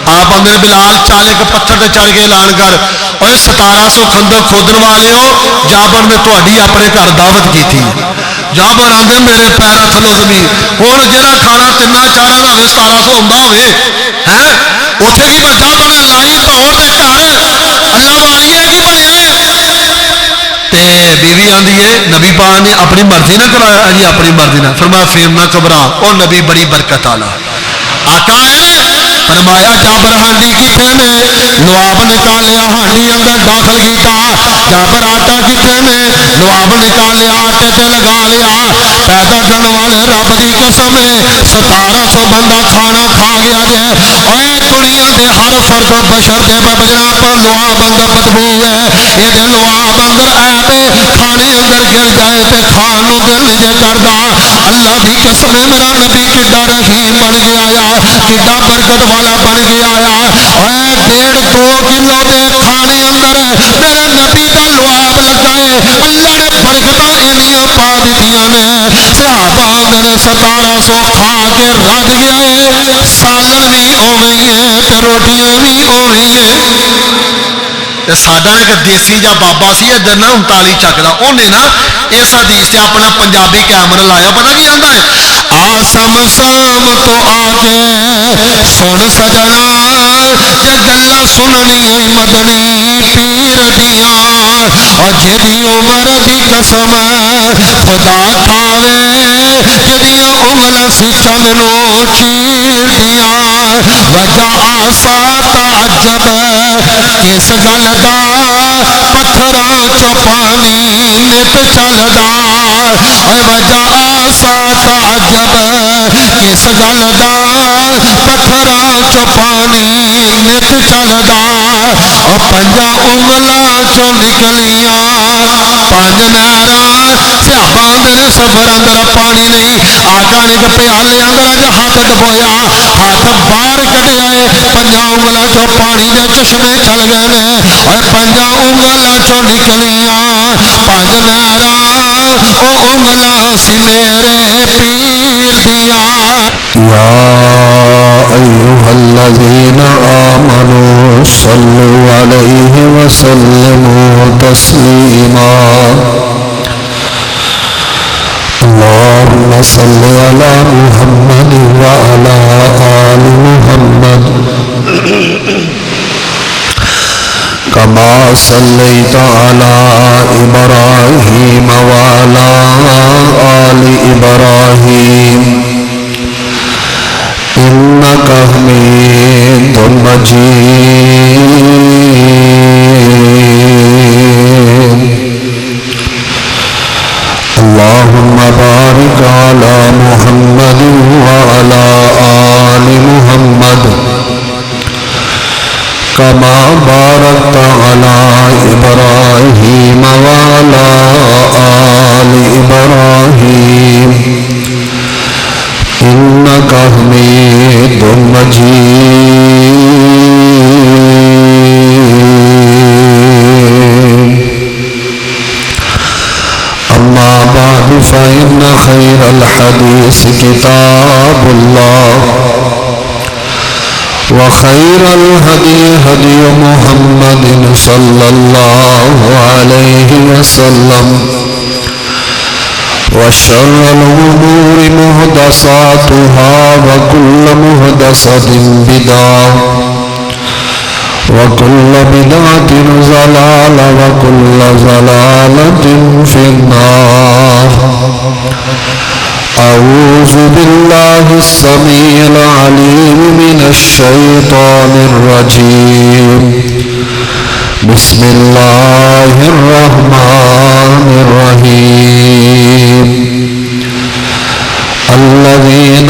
آپ آدھے بلال چال ایک پتھر تے چڑھ کے اعلان کر اور 1700 خندق کھودن والے ہو جابر نے تہاڈی اپنے گھر دعوت کی تھی جابر آدھے میرے پیروں تھلو زمین ہوں جہاں کھانا 3-4 کا ہوے 1700 آتا ہوے ہے اتنے کی جابر نے لائی توڑ دے گھر اللہ والی ہے کی بنیا بیوی آدھی ہے نبی پاک نے اپنی مرضی نہ کرایا جی اپنی مرضی نہ فرمایا پھر نہ گھبرا اور نبی بڑی برکت والا آقا ہے فرمایا جابر ہانڈی کتنے نے لواب نکالیا ہانڈی اندر داخل کیتا جابر آٹا کتنے نے لواب نکالیا آٹے تے لگا لیا پیدا کرنے والے رب دی قسم ہے 1700 بندہ کھانا کھا گیا جے اے دنیا دے ہر فرد و بشر دے بجنا پر لواب اندر بدبو ہے یہ دے لواب اندر عیب کھانے اندر گر جائے تے کھان نو دل نہیں جے کردا اللہ دی قسم ہے میرا نبی کڈا رحیم بن گیا یا کڈا برکت والا بن گیا یا اے 1.5-2 کلو دے کھانے اندر میرے نبی دا لواب لگائے اللہ نے برکتاں انیاں پا دتیاں نے صحابہ نے 1700 کھا کے رج گیا ہے سالن بھی اوویں ہے تے روٹیاں بھی اوویں ہے ساڈا ایک دیسی جا بابا سی ادھر نا 39 چکدا انہیں نا اس حدیث سے اپنا پنجابی کیمرہ لایا پتہ کی آندا ہے آسم سام تو آگے سن سجنا جے گلا سننی مدنی پیر دیاں اور جدی عمر دی قسم خدا کھاوے جدیاں انگل سی چند نو چیر دیاں وجہ آسا تعجب اس گل دا پتھراں چو پانی نت چلدا اے وجہ آسا تعجب اس گل دا پتھراں چو پانی نت چلدا او پنجا انگلاں چو نکلیاں 5 نہراں صحابہ میرے سفر اندر پانی نہیں آقا نے کہ پیالے اندر اج ہاتھ ڈبویا ہاتھ باہر کڈیا ہے 5 انگلاں چو پانی دے چشمے چل گئے نے اور 5 انگلاں چو نکلیاں 5 نہراں او انگلاں سی میرے پیر دیا یا ایھا الذین آمنوا صلوا علیہ وسلموا تسلیما اللهم صل على محمد وعلى آل محمد كما صليت على إبراهيم وعلى آل إبراهيم إنك حميد مجيد اللهم بارك على محمد وعلى آل محمد كما باركت على إبراهيم وعلى آل إبراهيم إنك حميد مجيد أما بعد فإن خير الحديث كتاب الله وخير الهدي هدي محمد صلى الله عليه وسلم وشر الأمور محدثاتها وكل محدثة بدعة وكل بدعة ضلالة وكل ضلالة في النار أعوذ بالله السميع العليم من الشيطان الرجيم بسم الله الرحمن الرحيم الذين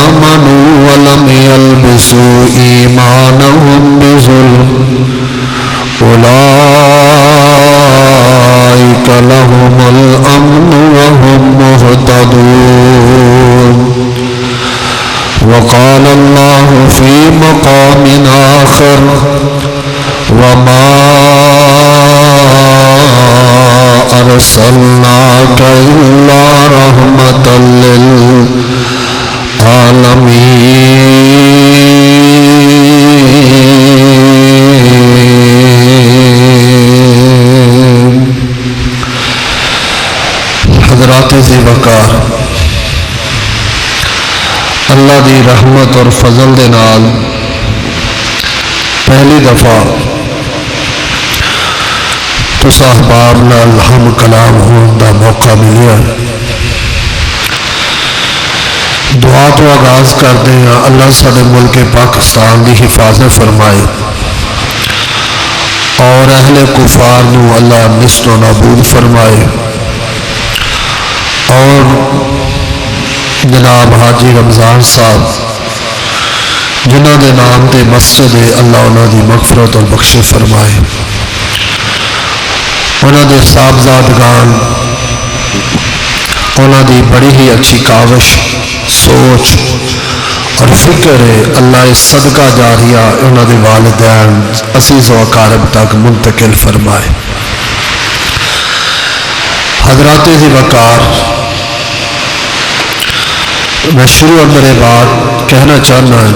آمنوا ولم يلبسوا إيمانهم بظلم أولئك لهم الأمن وهم مهتدون وقال الله في مقام آخر وما أرسلناك إلا رحمة للعالمين دی رحمت اور فضل دے نال پہلی دفعہ تو احباب نال ہم کلام ہون دا موقع ملیا. دعا تو آغاز کرتے ہیں اللہ سارے ملک پاکستان دی حفاظت فرمائے اور اہل کفار نو اللہ نست و نابود فرمائے اور جناب حاجی رمضان صاحب جنہ دے نام تے مسجد ہے اللہ انہاں دی مغفرت اور بخشش فرمائے. انہاں دے صاحبزادگان انہاں دی بڑی ہی اچھی کاوش سوچ اور فکر ہے اللہ اس صدقہ جاریہ انہاں دے والدین عزیز و اقارب تک منتقل فرمائے. حضرات ذی وقار میں شروع میرے بات کہنا چاہنا ہے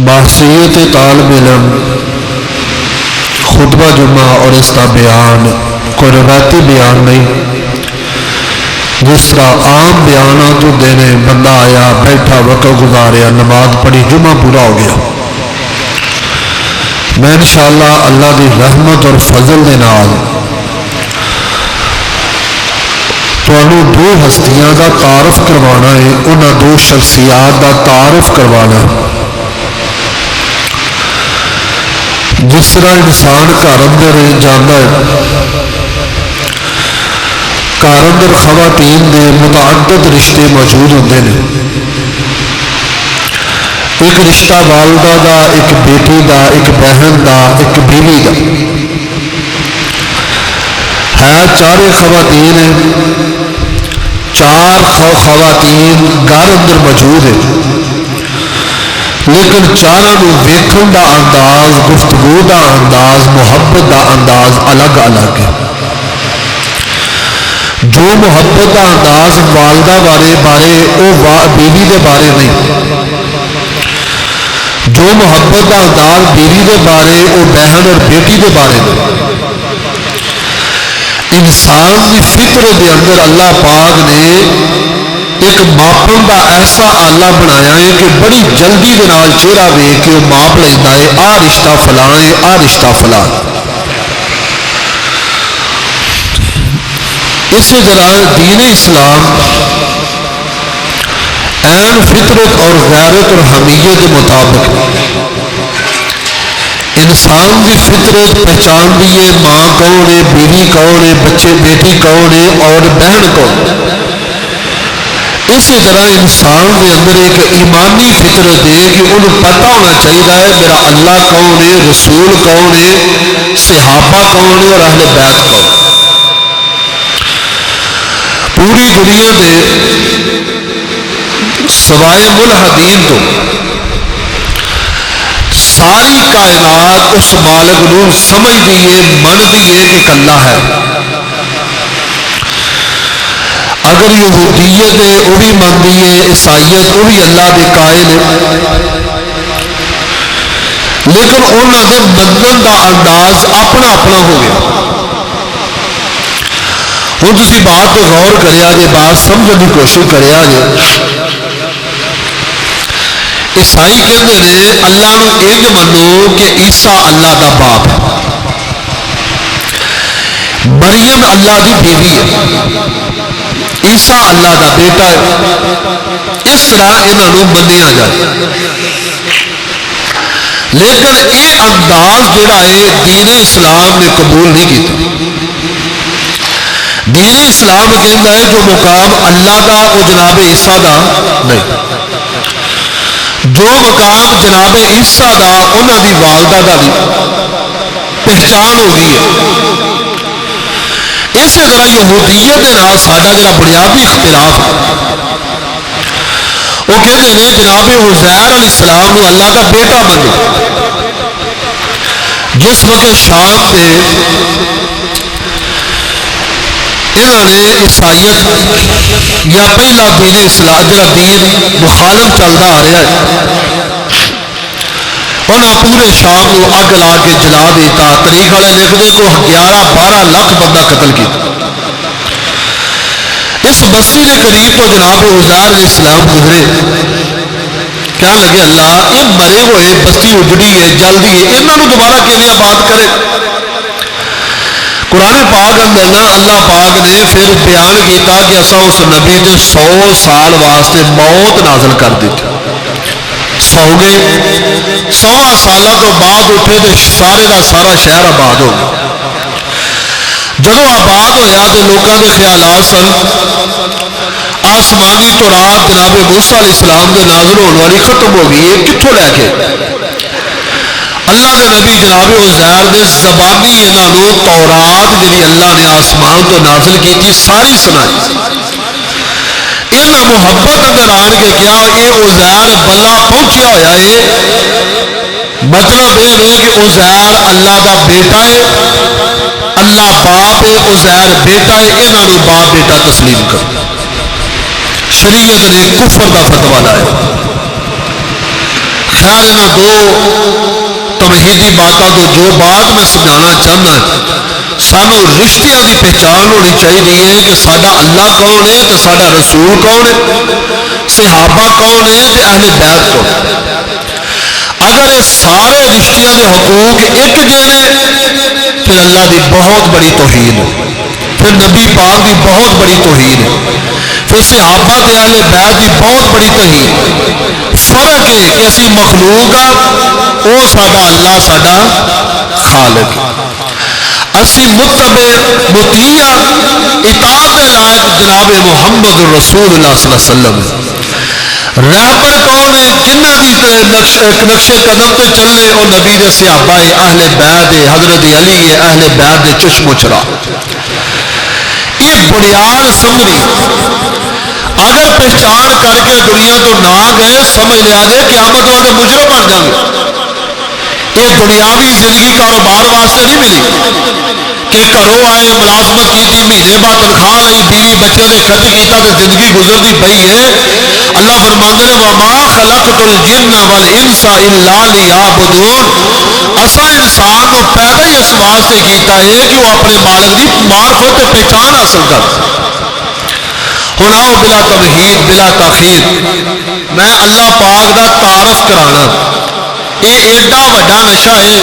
بحثیت طالب علم خطبہ جمعہ اور اس کا بیان کوئی روایتی بیان نہیں. جس طرح عام بیانات تو دینے بندہ آیا بیٹھا وقت گزاریا نماز پڑھی جمعہ پورا ہو گیا. میں انشاءاللہ اللہ دی رحمت اور فضل دے نال تانوں دو ہستیاں دا تعارف کروانا ہے انہاں دو شخصیات دا تعارف کروانا ہے. جس طرح انسان گھر اندر جانا ہے گھر اندر خواتین دے متعدد رشتے موجود ہوتے ہیں. ایک رشتہ والدہ دا ایک بیٹی دا ایک بہن دا ایک بیوی دا ہے. چار خواتین ہیں چار خواتین گھر اندر موجود ہیں لیکن چاروں کو ویکھن دا انداز گفتگو دا انداز محبت دا انداز الگ الگ ہے. جو محبت دا انداز والدہ بارے وہ بیوی دے بارے نہیں. جو محبت دا انداز بیوی دے بارے وہ بہن اور بیٹی دے بارے نہیں. انسان کی فطرت دے اندر اللہ پاک نے ایک ماپن دا ایسا آلہ بنایا ہے کہ بڑی جلدی دے نال چہرہ ویکھ کے وہ ماپ لیتا ہے آ رشتہ فلاں ہے آ رشتہ فلاں. اسی طرح دین اسلام عین فطرت اور غیرت اور حمیت کے مطابق انسان کی فطرت پہچان دی ہے ماں کون ہے بیوی کون ہے بچے بیٹی کون ہے اور بہن کون. اسی طرح انسان کے اندر ایک ایمانی فطرت ہے کہ انہوں پتہ ہونا چاہیے ہے میرا اللہ کون ہے رسول کون ہے صحابہ کون ہے اور اہل بیت کون. پوری دنیا دے سوائے ملحدین تو ساری کائنات اس مالک نو سمجھ دیئے من دیئے کہ اللہ ہے. اگر یہودیت ہے وہ بھی من دیئے عیسائیت وہ بھی اللہ دے قائل ہے لیکن انہوں دے منن دا انداز اپنا اپنا ہو گیا. ہوں تسی بات کو غور کریا جے بات سمجھنے کی کوشش کریا جے. عیسائی کہتے ہیں اللہ نو انج منو کہ عیسیٰ اللہ دا باپ ہے مریم اللہ دی بیوی ہے عیسیٰ اللہ دا بیٹا ہے. اس طرح انہوں نے منیا جائے لیکن یہ انداز جڑا ہے دین اسلام نے قبول نہیں کیتا. دین اسلام کہتا ہے جو مقام اللہ دا وہ جناب عیسیٰ دا نہیں. جو مقام جناب عیسیٰ دا انہاں دی والدہ دا بھی پہچان ہو گئی ہے. اسی طرح یہودیت دے نال ساڈا جڑا بنیادی اختلاف ہے وہ کہتے ہیں جناب عزیر علیہ السلام کو اللہ کا بیٹا منو. جس وقت شام سے انہوں نے عیسائیت یا پہلا دین اسلام جڑا دین مخالف چلتا آ رہا ہے انہاں پورے شام کو اگ لا کے جلا دیتا. تاریخ والے لکھتے کو 11-12 لاکھ بندہ قتل کیا. اس بستی کے قریب تو جناب عزیر علیہ السلام گزرے. کہنے لگے اللہ یہ مرے ہوئے بستی اجڑی ہے جلدی ہے انہوں دوبارہ کیویں آباد کرے. قرآن پاک اندر نا اللہ پاک نے پھر بیان کیتا کہ اسا اس نبی دے 100 سال واسطے موت نازل کر دیتی. سو گئے 100 سالوں تو بعد اٹھے تو سارے کا سارا شہر آباد ہو گیا. جدو آباد ہویا تو لوگوں کے خیالات سن آسمانی تورات جناب موسیٰ علیہ السلام کے نازل ہونے والی ختم ہو گئی ہے کتوں لے کے اللہ کے نبی جناب عزیر دے زبانی انہوں تورات جی اللہ نے آسمان تو نازل کی تھی ساری سنائی. انہاں محبت اندر آن کے کیا یہ عزیر بلا پہنچیا ہوا ہے. مطلب یہ نہیں کہ عزیر اللہ دا بیٹا ہے اللہ باپ ہے عزیر بیٹا ہے انہوں باپ بیٹا تسلیم کر. شریعت نے کفر دا فتویٰ لایا. خیر انہاں دو توحیدی باتوں تو جو بات میں سمجھانا چاہنا ہے سانو رشتیاں دی پہچان ہونی چاہیے کہ ساڈا اللہ کون ہے تو ساڈا رسول کون ہے صحابہ کون ہے تے اہل بیت کون ہے. اگر یہ سارے رشتیاں دے حقوق ایک جینے پھر اللہ دی بہت بڑی توہین ہے پھر نبی پاک دی بہت بڑی توہین ہے پھر صحابہ دے اہل بیت دی بہت بڑی توہین. فرق ہے کہ اسی مخلوق آ وہ ساڈا اللہ ساڈا خالق اسی متبع مطیع اطاعت لائق جناب محمد رسول اللہ صلی اللہ علیہ وسلم. رہبر کون ہے جنہ دی نقش قدم تے چلنے اور نبی دے صحابہ اہل بیت حضرت علی اہل بیت دے چشم و چراغ. یہ بنیاد سمجھنی اگر پہچان کر کے دنیا تو نہ گئے سمجھ لیا جائے قیامت والے مجرم بن جائیں گے. یہ دنیاوی زندگی کاروبار واسطے نہیں ملی کہ گھروں آئے ملازمت کی تھی مہینے بعد تنخواہ لئی بیوی بچے نے خرچ کیتا تو زندگی گزرتی پئی ہے. اللہ فرماندے نے وما خلقت الجن والانس الا لیعبدون. اساں انسان کو پیدا ہی اس واسطے کیتا ہے کہ وہ اپنے مالک دی معرفت تے پہچان حاصل کر. ہن آؤ بلا تمہید بلا تاخیر میں اللہ پاک دا تعارف کرانا. یہ ایڈا وڈا نشہ ہے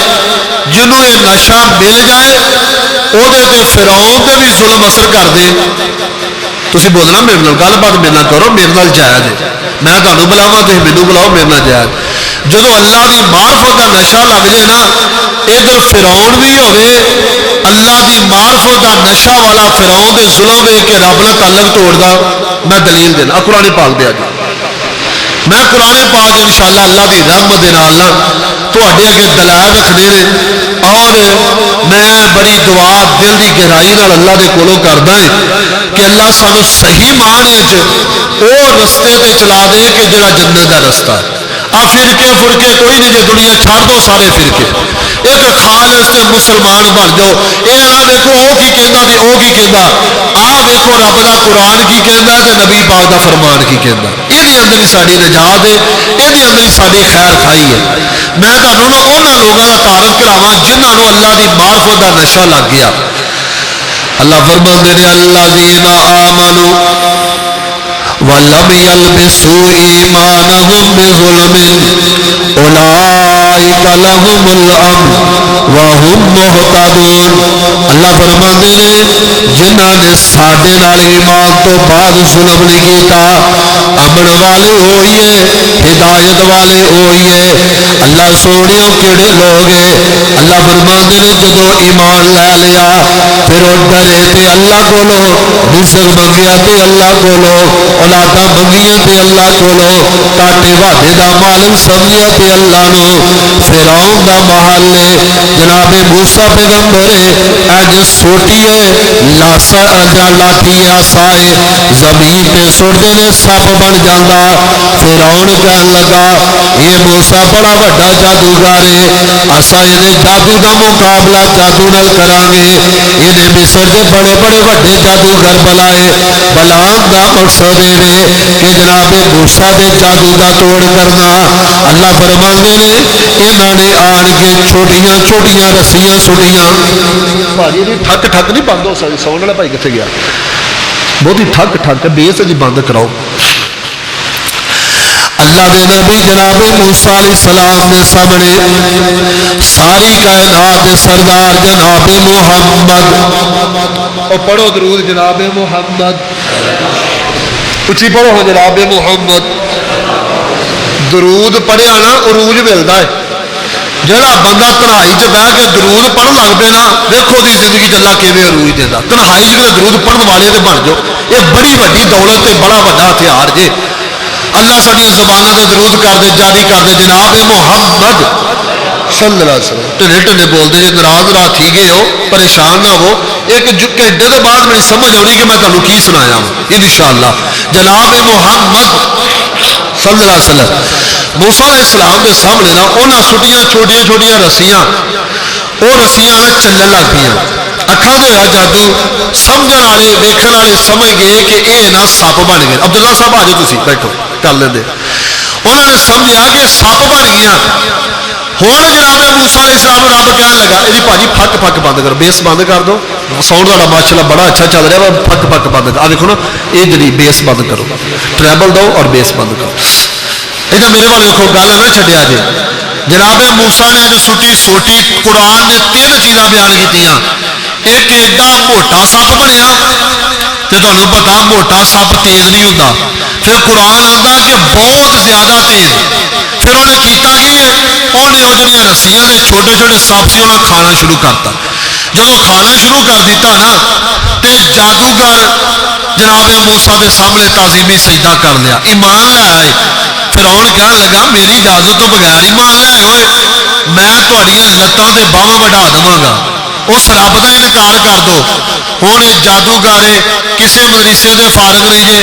جنہوں یہ نشہ مل جائے وہ فرعون تے بھی ظلم اثر کر دے. تسی بولنا میرے نال گل بات میرے نال کرو میرے نال جائز ہے میں تمہیں بلاواں تسی مینوں بلاؤ میرے نال جائز. جدو اللہ دی معرفت کا نشہ لگ جائے نا ادھر فرعون بھی ہوے اللہ دی معرفت کا نشہ والا فرعون دے ظلم ویکھ کے رب نال تعلق توڑدا. میں دلیل دینا قرآن پاک دیا جی میں قرآن پاک انشاءاللہ اللہ دی رحمت دے نال تواڈے اگے دلائل رکھنے نے اور میں بڑی دعا دل دی گہرائی نال اللہ دے کولوں کردا ہے کہ اللہ سانو صحیح معنی وچ او رستے تے چلا دے کہ جڑا جنت دا رستہ ہے. آ فرقے فرقے کوئی نہیں جے دنیا چھڑ دو سارے فرقے ایک خالص تے مسلمان بن جاؤ. اے نہ ویکھو او کی کہندا تے او کی کہندا آ ویکھو رب دا قرآن کی کہندا تے نبی پاک دا فرمان کی کہندا. یہ اندر ہی ساری نجات ہے یہ اندر ہی ساری خیر کھائی ہے. میں تمہیں نا انہوں لوگوں کا تعارف کراواں جنہوں اللہ دی معرفت دا نشہ لگ گیا. اللہ فرماندے نے الذین آمنوا وَلَمْ يَلْبِسُوا إِيمَانَهُمْ بِظُلْمٍ أُولَٰئِكَ لَهُمُ الْأَمْنُ وَهُمْ مُهْتَدُونَ. اللہ فرماندے نے جنہاں نے ساڈے نال ایمان تو بعد ظلم نہیں کیتا امن والے ہوئیے ہدایت والے ہوئیے. اللہ سونیو کیڑے لوگ ہیں اللہ فرماندے نے جدو ایمان لے لیا پھر وہ ڈرے تے اللہ کولو رزق منگیا تے اللہ کولو اولاداں منگیاں تے اللہ کولو کاٹے واڈے دا مالک سمجھیا تے اللہ نو. فرعون دا محل جناب موسیٰ پیغمبر اج سوٹیے لاسا لاٹھی آسائے زمین تے سوٹے نے سپ بن جاندا. فرعون کہن لگا یہ موسیٰ بڑا وڈا جادوگر ہے اسا یہ جادو دا مقابلہ جادو نال کران گے. یہ مصر دے بڑے بڑے وڈے جادوگر بلائے بلان دا مقصد ہے کہ جناب موسیٰ دے جادو دا توڑ کرنا. اللہ فرماندے نے انہاں نے آن کے چھوٹیاں چھوٹیاں رسیاں سٹیاں ٹھک ٹھک نہیں بند ہو سکتی. سون والا بھائی کتنے گیا بہت ہی ٹھک ٹھک بیس جی بند کراؤ. اللہ دے نبی جناب موسیٰ علیہ السلام دے سامنے ساری کائنات دے سردار جناب محمد. اور پڑھو درود جناب محمد. اچھی پڑھو جناب محمد. درود پڑھیا نا عروج ملتا ہے. جہاں بندہ تنہائی چ بہ کے درود پڑھن لگ پے نا دیکھو دی زندگی چ اللہ کیویں عروج دینا. تنہائی چ درود پڑھن والے تے بن جاؤ. یہ بڑی وڈی دولت تے بڑا وڈا ہتھیار جے. اللہ ساری زبانوں سے درود کر دے جاری کر دے جناب محمد صلی اللہ علیہ وسلم. ٹھنڈے ٹھنڈے بولتے جی ناراض رات تھی گئے ہو پریشان نہ ہو. ایک گھنٹے کے بعد میری سمجھ آنی کہ میں تمہیں کی سنایا انشاءاللہ. جناب محمد صلی اللہ علیہ وسلم موسیٰ علیہ السلام کے سامنے نا انہاں سٹیاں چھوٹیاں چھوٹیاں رسیاں وہ رسیاں نا چلن لگ پیا. اکھاں دے ہویا جادو. سمجھن والے ویکھن والے سمجھ گئے کہ یہ نا سپ بن گئے. عبداللہ صاحب آ جاؤ تسی بیٹھو کر لیں. انہوں نے سمجھا کہ سپ بن گیا. ہوں جناب موسیٰ علیہ السلام رب کہنے لگا یہ بھاجی پھک پھک بند کرو. بیس بند کر دو. ساؤنڈ تا ماشاءاللہ بڑا اچھا چل رہا ہے. پھک پھک بند کر. دیکھو نا یہ جی بیس بند کرو. ٹریبل دو اور بیس بند کرو. ادھر میرے والے دیکھو گل نہ چڈیا جی. جناب موسیٰ نے جو سٹی سوٹی قرآن نے 3 چیزاں بیان کیتیاں. ایک ایڈا موٹا سپ بنیا تو تمہیں پتا موٹا سپ تیز نہیں ہوتا. پھر قرآن آتا کہ بہت زیادہ تیز. پھر انہیں کیتا کی انہیں وہ جڑیاں رسیاں نے چھوٹے چھوٹے سپ سے انہیں کھانا شروع کرتا. جب کھانا شروع کر دیتا نا تے جادوگر جناب موسیٰ دے سامنے تعظیمی سجدہ کر لیا. ایمان لے آئے. فرعون کہنے لگا میری اجازت تو بغیر ایمان لے آئے ہوئے میں تہاڈیاں لتاں تے باہواں وڈا دواں گا. اس رب کا انکار کر دو. ہوں جادوگر کسی مدرسے دے فارغ نہیں جے.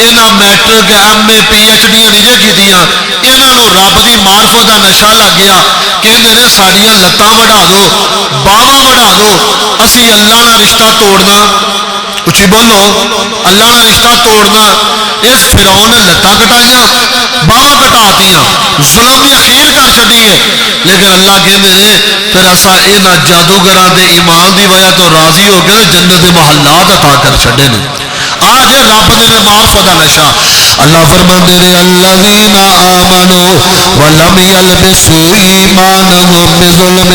یہاں میٹرک ایم اے پی ایچ ڈی نہیں جے کیتیاں. یہاں رب کی معرفت کا نشہ لگ گیا. کہتے ہیں ساڈیاں لتاں وڈا دو باہواں وڈا دو. اسی اللہ نال رشتہ توڑنا. اچھی بولو اللہ نال رشتہ توڑنا. اس فرعون نے لتاں کٹائیاں باہواں کٹاتیاں ظلم دی اخیر کر چڈی ہے. لیکن اللہ کہتے ہیں پھر ایسا یہاں جادوگراں دے ایمان دی وجہ تو راضی ہو کے جنت دے محلات عطا کر چھڈے نے. آج رب دے معرفت دا نشہ. اللہ فرماندے نے الذین آمنوا ولم یلبسوا ایمانهم بظلم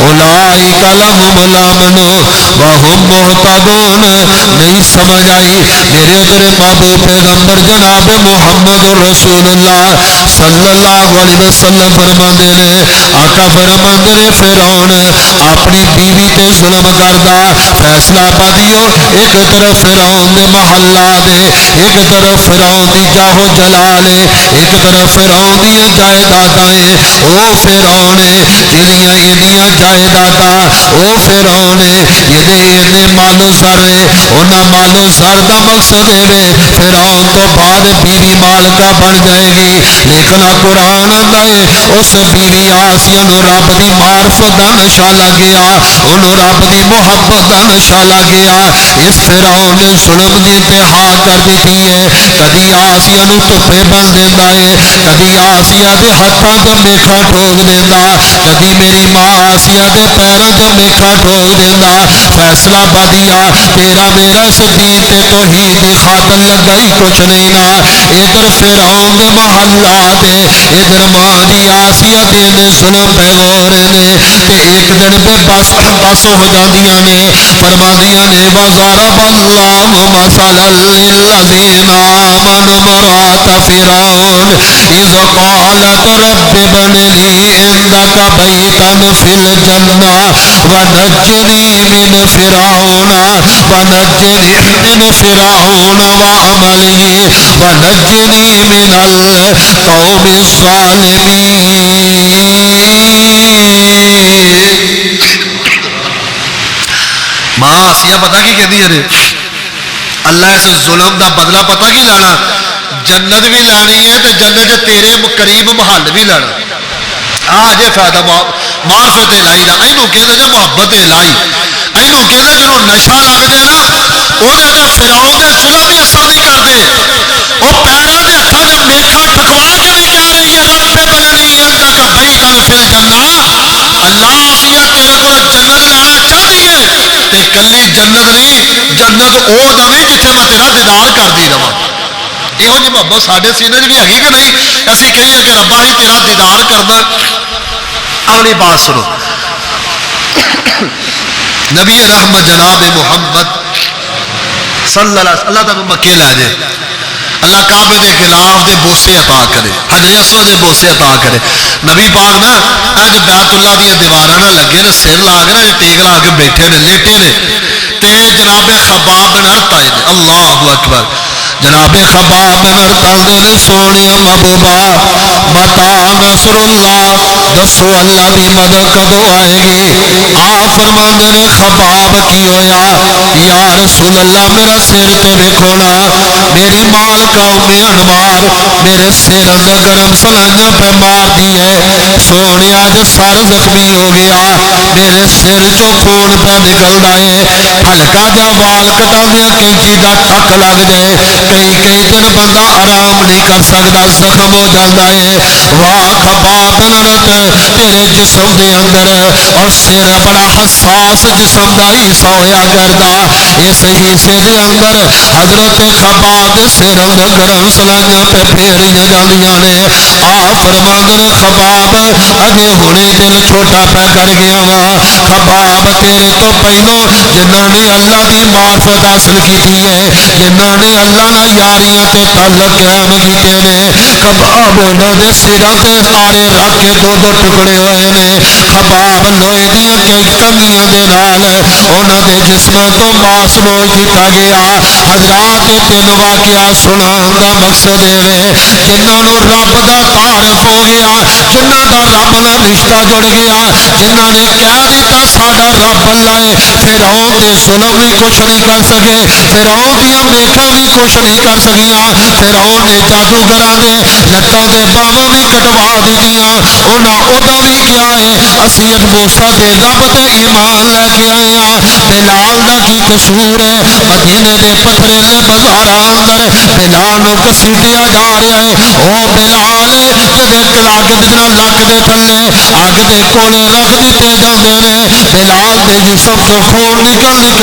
اولئک لهم الامن وهم مہتدون. نہیں سمجھ آئی میرے ادھر محبوب پیغمبر جناب محمد رسول اللہ صلی اللہ علیہ وسلم فرماندے نے آقا فرماندے نے فرعون اپنی بیوی تے ظلم کردا. فیصلہ پا دیو ایک طرف فرعون دے محلہ دے ایک طرف فرعون دی جاہو جلالے ایک طرف فرعون دی جائیدادائیں. او فرعون جنیاں ایڈیاں جائیداداں او فرعون یہ مالو سر انہاں مالو سر دا مقصد ہے فرعون تو بعد بیوی مالکہ بن جائے گی. لیکن قرآن آتا ہے اس بیوی آسیہ نو رب دی معرفت دا نشہ لگیا انہوں رب دی محبت دا نشہ لگیا. اس فرعون نے ظلم دی انتہا کر دیتی ہے. کدی آسیہ نو تپے بن دیتا ہے کدی آسیہ دے ہاتھاں تے میکھا ٹھوک دیتا کدی میری ماں آسیہ دے پیراں تے میکھا ٹھوک دیتا. فیصلہ بدیا تیرا میرا اس دین تے توحید دی خاطر لگا ہی کچھ نہیں نا. ادھر فرعون دے محلہ دے ادھر ماں دی آسیہ دے ظلم پہ غور نے تے ایک دن پہ بس ہو جاندیاں نے فرماندیاں نے وَضَرَبَ اللَّهُ مَثَلًا لِلَّذِينَ آمَنُوا امْرَأَتَ فِرْعَوْنَ إِذْ قَالَتْ رَبِّ ابْنِ لِي عِندَكَ بَيْتًا فِي الْجَنَّةِ وَنَجِّنِي مِنْ فِرْعَوْنَ وَعَمَلِهِ وَنَجِّنِي مِنَ الْقَوْمِ الظَّالِمِينَ. ماں آسیہ پتہ کی کہتی ہے اللہ اس ظلم دا بدلہ پتہ کی لینا جنت بھی لانی ہے تو جنت تیرے قریب محل بھی لینا. آج فائدہ معرفت الہی دا اینو کہتے جا محبت الہی اینو کہتے جنہوں نشہ لگ جائے نا انہیں تو فرعون دے ظلم بھی اثر نہیں کرتے. وہ پیروں دے ہتھاں تے میکھا ٹھکوا کے بھی کہہ رہی ہے رب بننی عندک بیتن فی الجنہ اللہ آسیہ تیرے کو جنت لینا چاہتی ہے تے کلی جنت نہیں، جنت وہ دیں جتنے میں تیرا دیدار کرتی رہا. یہو جی محبت سارے سینے بھی ہے کہ نہیں؟ اسی کہیے کہ ربا ہی تیرا دیدار کرنا. اگلی بات سنو. نبی رحمت جناب محمد صلی اللہ علیہ وسلم، اللہ تعالیٰ مکے لے جائے، اللہ کعبے دے خلاف دے بوسے عطا کرے، حجر اسود دے بوسے عطا کرے. نبی پاک نا اج بیت اللہ دیا دیواراں نہ لگے نے، سر لا کے نا ٹیک لا کے بیٹھے نے، لیٹے نے، تے جناب خباب بن ارت آئے نے. اللہ اکبر. جناب خباب بن ارت آندے نے سونے محبوبا متا نصر اللہ، دسو اللہ دی مدد کدو آئے گی؟ آپ فرماندے نے خباب کی ہویا؟ یا رسول اللہ میرا سر تے ویکھو نا، میری مال کا امی انوار میرے سر اندر گرم سلائیاں پہ مار دی ہے. سونے آج سر زخمی ہو گیا، میرے سر چو خون پہ نکلدا ہے، ہلکا جا وال کٹا دیا کینچی دا ٹھک لگ جائے، کئی دن بندہ آرام نہیں کر سکتا، زخم ہو جاتا ہے. واہ خباب بن ارت، تیرے جسم دے اندر اور سر بڑا حساس جسم دا حصہ ہویا کردا، اس حصے دے اندر حضرت خباب دے سر اندر گرم سلائیاں پہ پھیریاں جاندیاں نے. آپ فرماندے نے خباب اجے ہونے دل چھوٹا پہ کر گیا وا. خباب تیرے تو پہلو جنہاں نے اللہ دی معرفت حاصل کیتی ہے، جنہاں نے اللہ نال یاریاں تے تعلق قائم کیتے نے، خباب انہاں دے سراں تے آڑے رکھ کے دو دو ٹکڑے ہوئے نے. خباب لوہے دیاں کنگھیاں دے نال انہاں دے جسماں تو ماس نوچ دتا گیا. حضرات تین واقعہ سنان دا مقصد ہے جنہاں نو رب دا تعارف ہو گیا، جنہاں دا رب نال رشتہ جڑ گیا، جنہاں نے کہہ دیتا ساڈا رب اللہ ہے، فرعون دے ظلم بھی کچھ نہیں کر سکے، فرعون دیاں میکھاں بھی کچھ نہیں کر سکیاں، فرعون نے جادوگراں دے لتاں دے باواں بھی کٹوا دتیاں، انہاں ادا بھی کیا ہے اسی اج موسیٰ دے رب تے ایمان لے کے آئے ہاں. بلال دا کی قصور ہے؟ مدینے دے پتھریلے بازاراں اندر بلال نو گھسیٹیا جا رہا ہے. او بلال جدے کلاگ دجنا لک دے تھلے اگ دے کولے رکھ دیتے جاندے نے، بلال دے جسم چوں خون نکل کے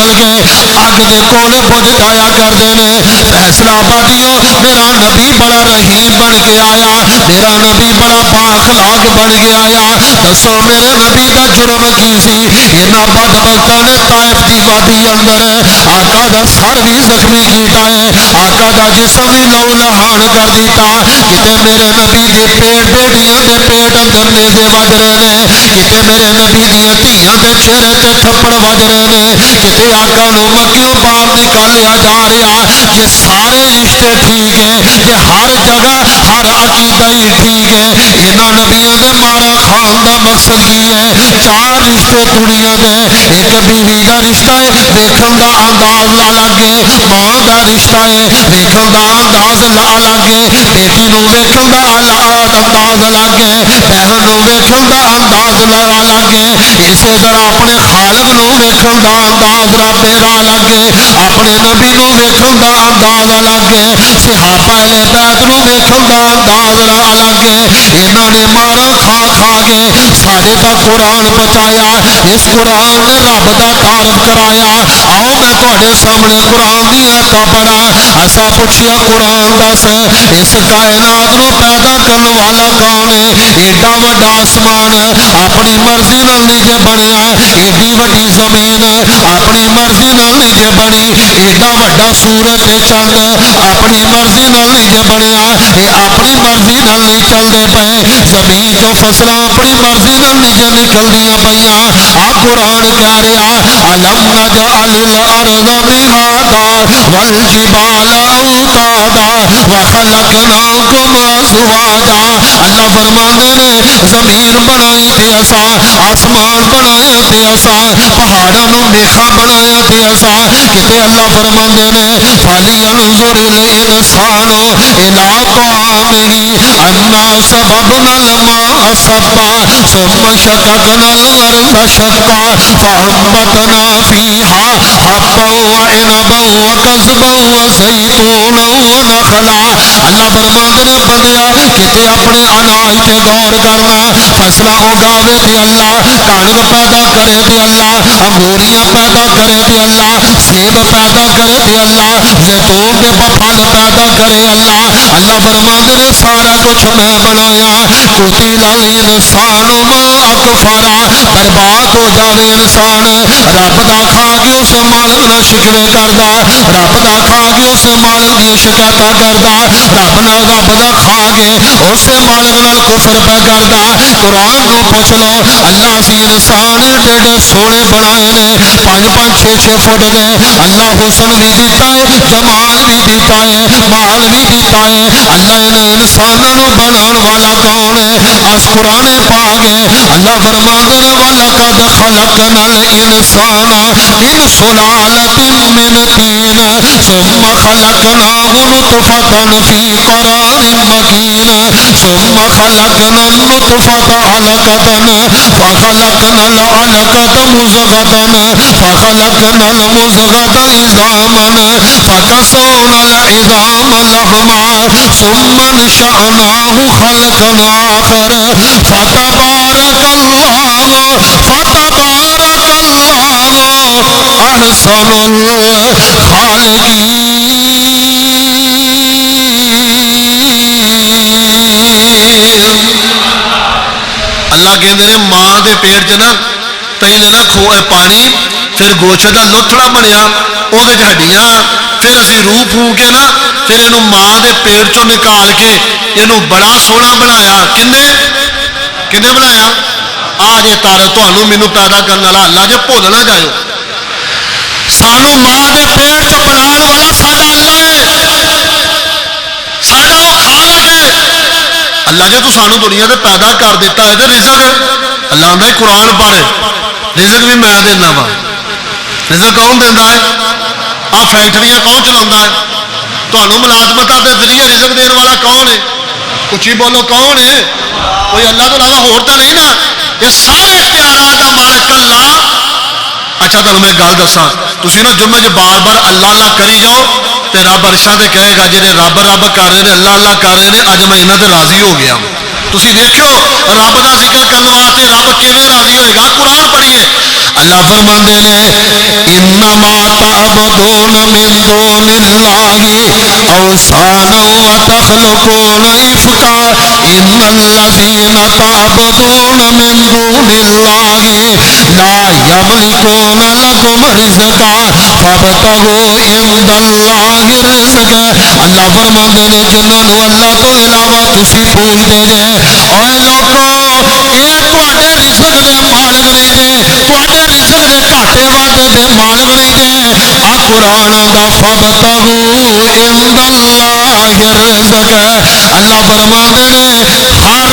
اگ دے کولے بجھ جایا کردے نے. فیصلہ آبادیو میرا نبی بڑا رحیم بن کے آیا، میرا نبی بڑا بااخلاق بن کے آیا. دسو میرے نبی دا جرم کی سی؟ انہاں بدبختاں نے طائف دی وادی اندر آقا دا سر بھی زخمی کیتا ہے، آقا دا جسم بھی لہو لہان کر دیتا. کتے میرے نبی دے پیٹ بیٹیاں دے پیٹ اندر نیزے وج رہے نے، کتے میرے نبی دیاں دھیاں دے چہرے تے تھپڑ وج رہے نے، کتے آقا نو مکیوں باہر نکالیا جا رہا. جے سارے رشتے ٹھیک ہیں، جے ہر جگہ ہر عقیدہ ہی ٹھیک ہے، انہاں نبیاں دے مارا کھان دا مقصد کی ہے؟ چار رشتے دنیا دے، ایک بیوی دا رشتہ ہے ویکھن دا انداز الگ ہے، ماں دا رشتہ ہے ویکھن دا انداز الگ ہے، بیٹی نو ویکھن دا انداز الگ ہے، بہن نو ویکھن دا انداز الگ ہے. اسی طرح اپنے خالق نو ویکھن دا انداز رب دا الگ ہے، اپنے نبی نو ویکھن دا انداز الگ ہے، صحابہ اہل بیت نو ویکھن دا انداز الگ ہے. انہاں نے مارا کھا کے ساڈے دا قرآن بچایا، اس قرآن نے رب دا تعارف کرایا. آؤ میں تواڈے سامنے قرآن دی آیتاں پڑھا. اسا پوچھیا قرآن دس اس کائنات نو پیدا کرن والا کون ہے؟ ایڈا وڈا آسمان اپنی مرضی نال نہیں جے بنیا، ایڈی وڈی زمین اپنی مرضی نال نہیں جے بنی، ایڈا وڈا سورج تے چند اپنی مرضی نال نہیں جے بنیا، اے اپنی مرضی نال نہیں چلدے پئے، زمین چوں فصلاں اپنی مرضی نال نہیں جے نکلدیاں پیاں. آ قرآن کہہ رہا علم نجعل الارض مہادا والجبال اوتادا وخلقناکم ازواجا. اللہ فرماندے نے زمین بنائی تے اسا، آسمان بنایا تے اسا، پہاڑاں نو میخا بنایا تے اسا. کتے اللہ فرماندے نے فَلْيَنْظُرِ الْإِنسَانُ إِلَىٰ طَعَامِهِ أَنَّا صَبَبْنَا الْمَاءَ صبا ثم شققنا الأرض شقا فأنبتنا فيها حبا وعنبا وقضبا وزيتونا ونخلا اللہ فرماتے نے بندیا کتے اپنے اناج تے غور کرنا فصلہ اگاوے تے اللہ کانگ پیدا کرے تے اللہ انگوریاں پیدا کرے تے اللہ سیب پیدا کرے تے اللہ زیتون دے پھل پیدا کرے اللہ اللہ فرماتے نے سارا کچھ میں بنایا قتل الانسان ما اکفرا برباد ہو جاوے انسان رب دا کھا کے اس مالک نہ شکوے کردا رب دا کھا کے اس مالک دی شکایتاں کردا رب دا کھا کے اس مالک نال کفر پہ کردا قرآن نو پوچھ لو اللہ سی انسان ڈیڈے سونے بنائے نے 5-5 6-6 فٹ دے اللہ حسن بھی دیتا ہے جمال بھی دیتا ہے مال بھی دیتا ہے اللہ نے انسانوں نو بناون والا کون ہے اس قرآن پاک ہے اللہ فرماتے ہیں وَلَقَدْ خَلَقْنَا الْإِنسَانَ مِنْ سُلَالَةٍ مِّنْ طِينٍ ثُمَّ خَلَقْنَاهُ نُطْفَةً فِي قَرَارٍ مَّكِينٍ ثُمَّ خَلَقْنَا النُّطْفَةَ عَلَقَةً فَخَلَقْنَا الْعَلَقَةَ مُضْغَةً فَخَلَقْنَا الْمُضْغَةَ عِظَامًا فَكَسَوْنَا الْعِظَامَ لَحْمًا ثُمَّ انشَأْنَاهُ خَلْقًا آخَرَ فَتَبَارَكَ اللَّهُ أَحْسَنُ الْخَالِقِينَ اللہ کہندے نے ماں دے پیٹ چ نا پہلے نا پانی پھر گوشت دا لوتھڑا بنیا او دے ہڈیاں پھر اسی روح پھونک کے نا پھر اینو ماں دے پیٹ چوں نکال کے اینو بڑا سونا بنایا کنے بنایا آ جے تارے تانوں مینوں پیدا کرن والا اللہ جے بھول نہ جاؤ سانو ماں دے پیٹ چ بناون والا ساڈا اللہ ہے ساڈا او خالق ہے اللہ جے تو سانو دنیا تے پیدا کر دیتا ہے تے رزق اللہ آندا ہے قرآن پڑھ رزق بھی میں دینا وا رزق کون دیندا ہے آ فیکٹریاں کون چلاوندا ہے تانوں ملازمتاں دے ذریعے رزق دین والا کون ہے اچھی بولو کون ہے کوئی اللہ تو علاوہ ہور تے نہیں نا یہ سارے اختیارات دا مالک اللہ اچھا تمہیں میں گل دساں تسی نا جمعے چ بار بار اللہ اللہ کری جاؤ تے رب عرشاں تے کہے گا جڑے رب رب کر رہے نے اللہ اللہ کر رہے نے اج میں انہاں تے راضی ہو گیا تسی دیکھو رب دا ذکر کرن واسطے رب کیویں راضی ہوئے گا قرآن پڑھیے اللہ فرماندے نے انما تعبدون من دون اللہ اوثانا وتخلقون افکا ان الذین تعبدون من دون اللہ لا یملکون لکم رزقا فابتغوا عند اللہ رزق اللہ فرماندے نے جنہاں نو اللہ تو علاوہ تسی پوجدے جے اوے لوکو اے تواڈے رزق دے مالک نہیں جے تواڈے رزق دے گھاٹے وعدے دے مالک نہیں جے آ قرآن دا فابتغوا عند اللہ رزق اللہ فرماندے نے ہر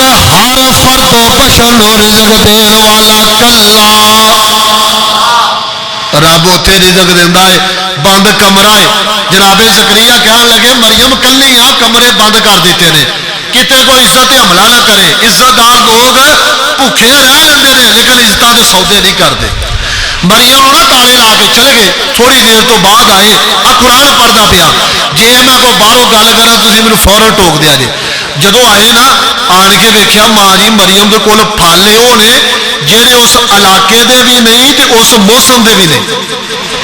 فرد و بشر نو رزق دین والا کلا رب اتنے رزق دینا ہے بند کمرہ ہے جناب زکریا کہنے لگے مریم کلی آ کمرے بند کر دیتے ہیں کتے کوئی عزت حملہ نہ کرے عزت دار لوگ بھوکے رہ لیندے نے لیکن عزتاں دے سودے نہیں کرتے مریم نو نا تالے لا کے چلے گئے تھوڑی دیر تو بعد آئے آ قرآن پڑھدا پیا جے میں کوئی باہروں گل کراں تسی مینوں فوراً ٹوک دیا جے جدوں آئے نا آن کے ویکھیا ماں جی مریم دے کول پھل او نے جہے اس علاقے دے بھی نہیں تے اس موسم دے بھی نہیں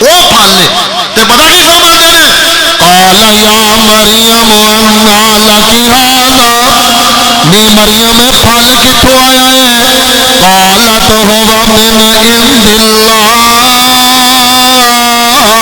وہ پھل نے تے پتہ کی فرماتے ہیں قال یا مریم انا لکی ھذا نی مریم پھل کتھوں آیا ہے قالت هو من عند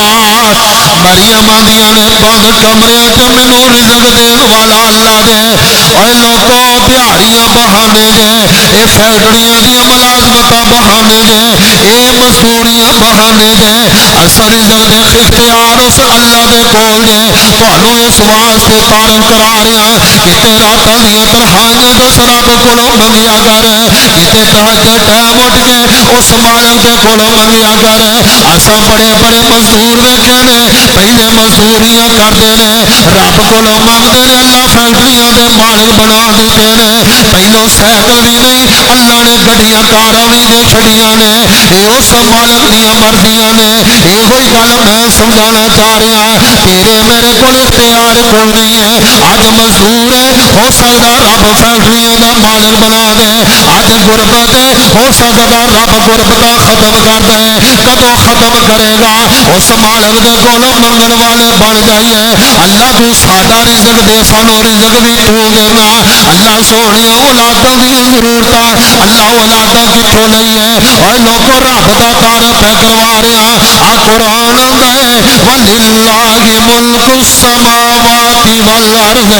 اللہ مریم آندیاں نے بند کمرے چ مینوں رزق دین والا اللہ جے اوے لوکو بہاڑیاں بہانے جے اے فیکٹریاں دی ملازمتاں بہانے جے اے مزدوریاں بہانے جے اصل رزق دے اختیار اس اللہ دے کول جے تانوں اس واسطے تعلیم کرا رہے ہیں کتے راتاں دیاں تنہائیاں دس رب کولوں منگیا کر کتے تہجد ٹائم اٹھ کے اس مالک دے کولوں منگیا کر اساں بڑے بڑے مزدور ویکھے نے پہلے مزدوریاں کرتے ہیں رب کو منگتے ہیں اللہ فیکٹریاں دے مالک بنا دیتے ہیں پہلو سائیکل بھی نہیں اللہ نے گڈیاں کاراں بھی دے چھڑیاں نے یہ اس مالک دیا مرضیاں نے یہ ہوئی گل میں سمجھانا چاہ رہا تیرے میرے کو اختیار کوئی نہیں ہے اج مزدور ہے ہو سکتا رب فیکٹریاں دا مالک بنا دے اج غربت ہے ہو سکتا رب غربت ختم کر دے کدو ختم کرے گا اس مالک دے کولوں منگن والے بن جائیے اللہ تو ساڈا رزق دے سانو رزق بھی تو دینا اللہ سونے اولادوں دی ضرورت اللہ اولاداں کتھوں لئیے اور لوگوں رب دا تعارف ہے کروا رہا آ قرآن آندا ہے وَلِلَّهِ مُلْكُ السَّمَاوَاتِ وَالْأَرْضِ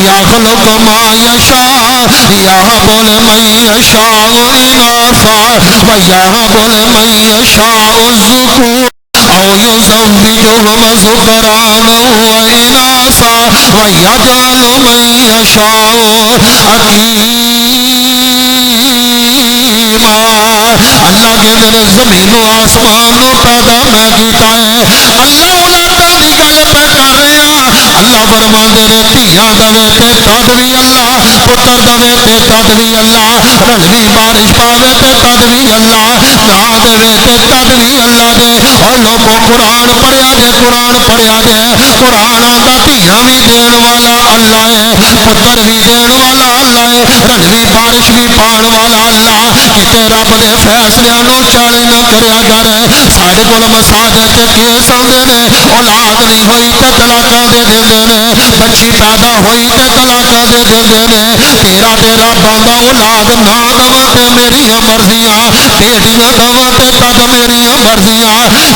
يَخْلُقُ مَا يَشَاءُ يَهَبُ لِمَن يَشَاءُ إِنَاثًا وَيَهَبُ لِمَن يَشَاءُ الذُّكُورَ أو يزوجهم ذكرانا وإناثا ويجعل من يشاء حكيما اللہ کہتے ہیں زمین و آسمان نو پیدا میں کیتا ہے اللہ اولاداں دی گل پہ کر رہا اللہ فرماندے نے دھیاں دے تے کٹ بھی اللہ پتر دے تے کٹ بھی اللہ رلوی بارش پاوے تے کٹ بھی اللہ نہ دے تے کٹ بھی اللہ دے اور لوگوں قرآن پڑھیا جے قرآن پڑھیا جے قرآن آندا دھیاں بھی دین والا اللہ ہے پتر بھی دین والا اللہ ہے رلوی بارش بھی پان والا اللہ کتے رب دے فیصلے نو چالے نہ کریا کر ساڈے کول مساجد تے کیس آندے نے اولاد نہیں ہوئی تے طلاقاں دے دیندے نے بچی پیدا ہوئی تے طلاقاں دے دیندے نے تیرا تے رب آندا اولاد نہ دواں تے میری مرضیاں بیٹیاں دواں تے تد میری مرضیاں جے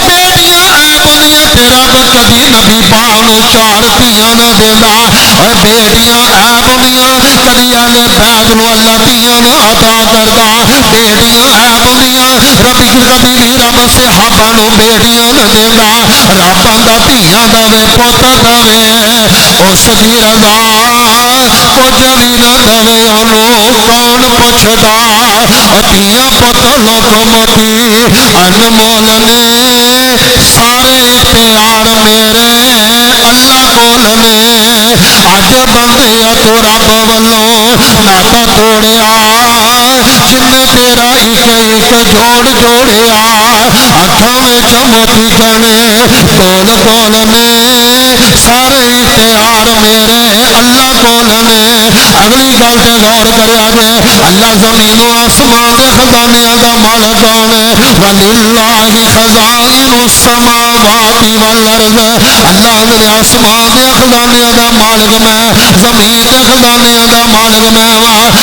بیٹیاں ایبونیاں تے رب کبھی نبی پاک نو چار دھیاں نہ دیندا اور بیٹیاں ایبونیاں کبھی اہل بیت نو اللہ دھیاں نہ عطا کردا بیٹیاں ایبونیاں رب کبھی بھی رب صحابہ نو بیٹیاں نہ دیندا رب آندا دھیاں دے پوت دے اس دی رضا کچھ بھی نہ دے انو کون پوچھدا دھیاں پوت لوکو موتی انمول نے سارے اختیار میرے اللہ کول نے اج بندیا تو رب والوں ناتا توڑیا جن تیرا ایک ایک جوڑ جوڑیا اکھاں وچ موتی جانے کول کول نے سارے اختیار میرے اللہ کول نے اگلی گل تے غور کریا جے اللہ زمین و آسمان دے خزانیاں دا مالک کون ہے وللہ خزائن السماوات والارض اللہ دے آسمان دے خزانیاں دا مالک میں زمین دے خزانیاں دا مالک میں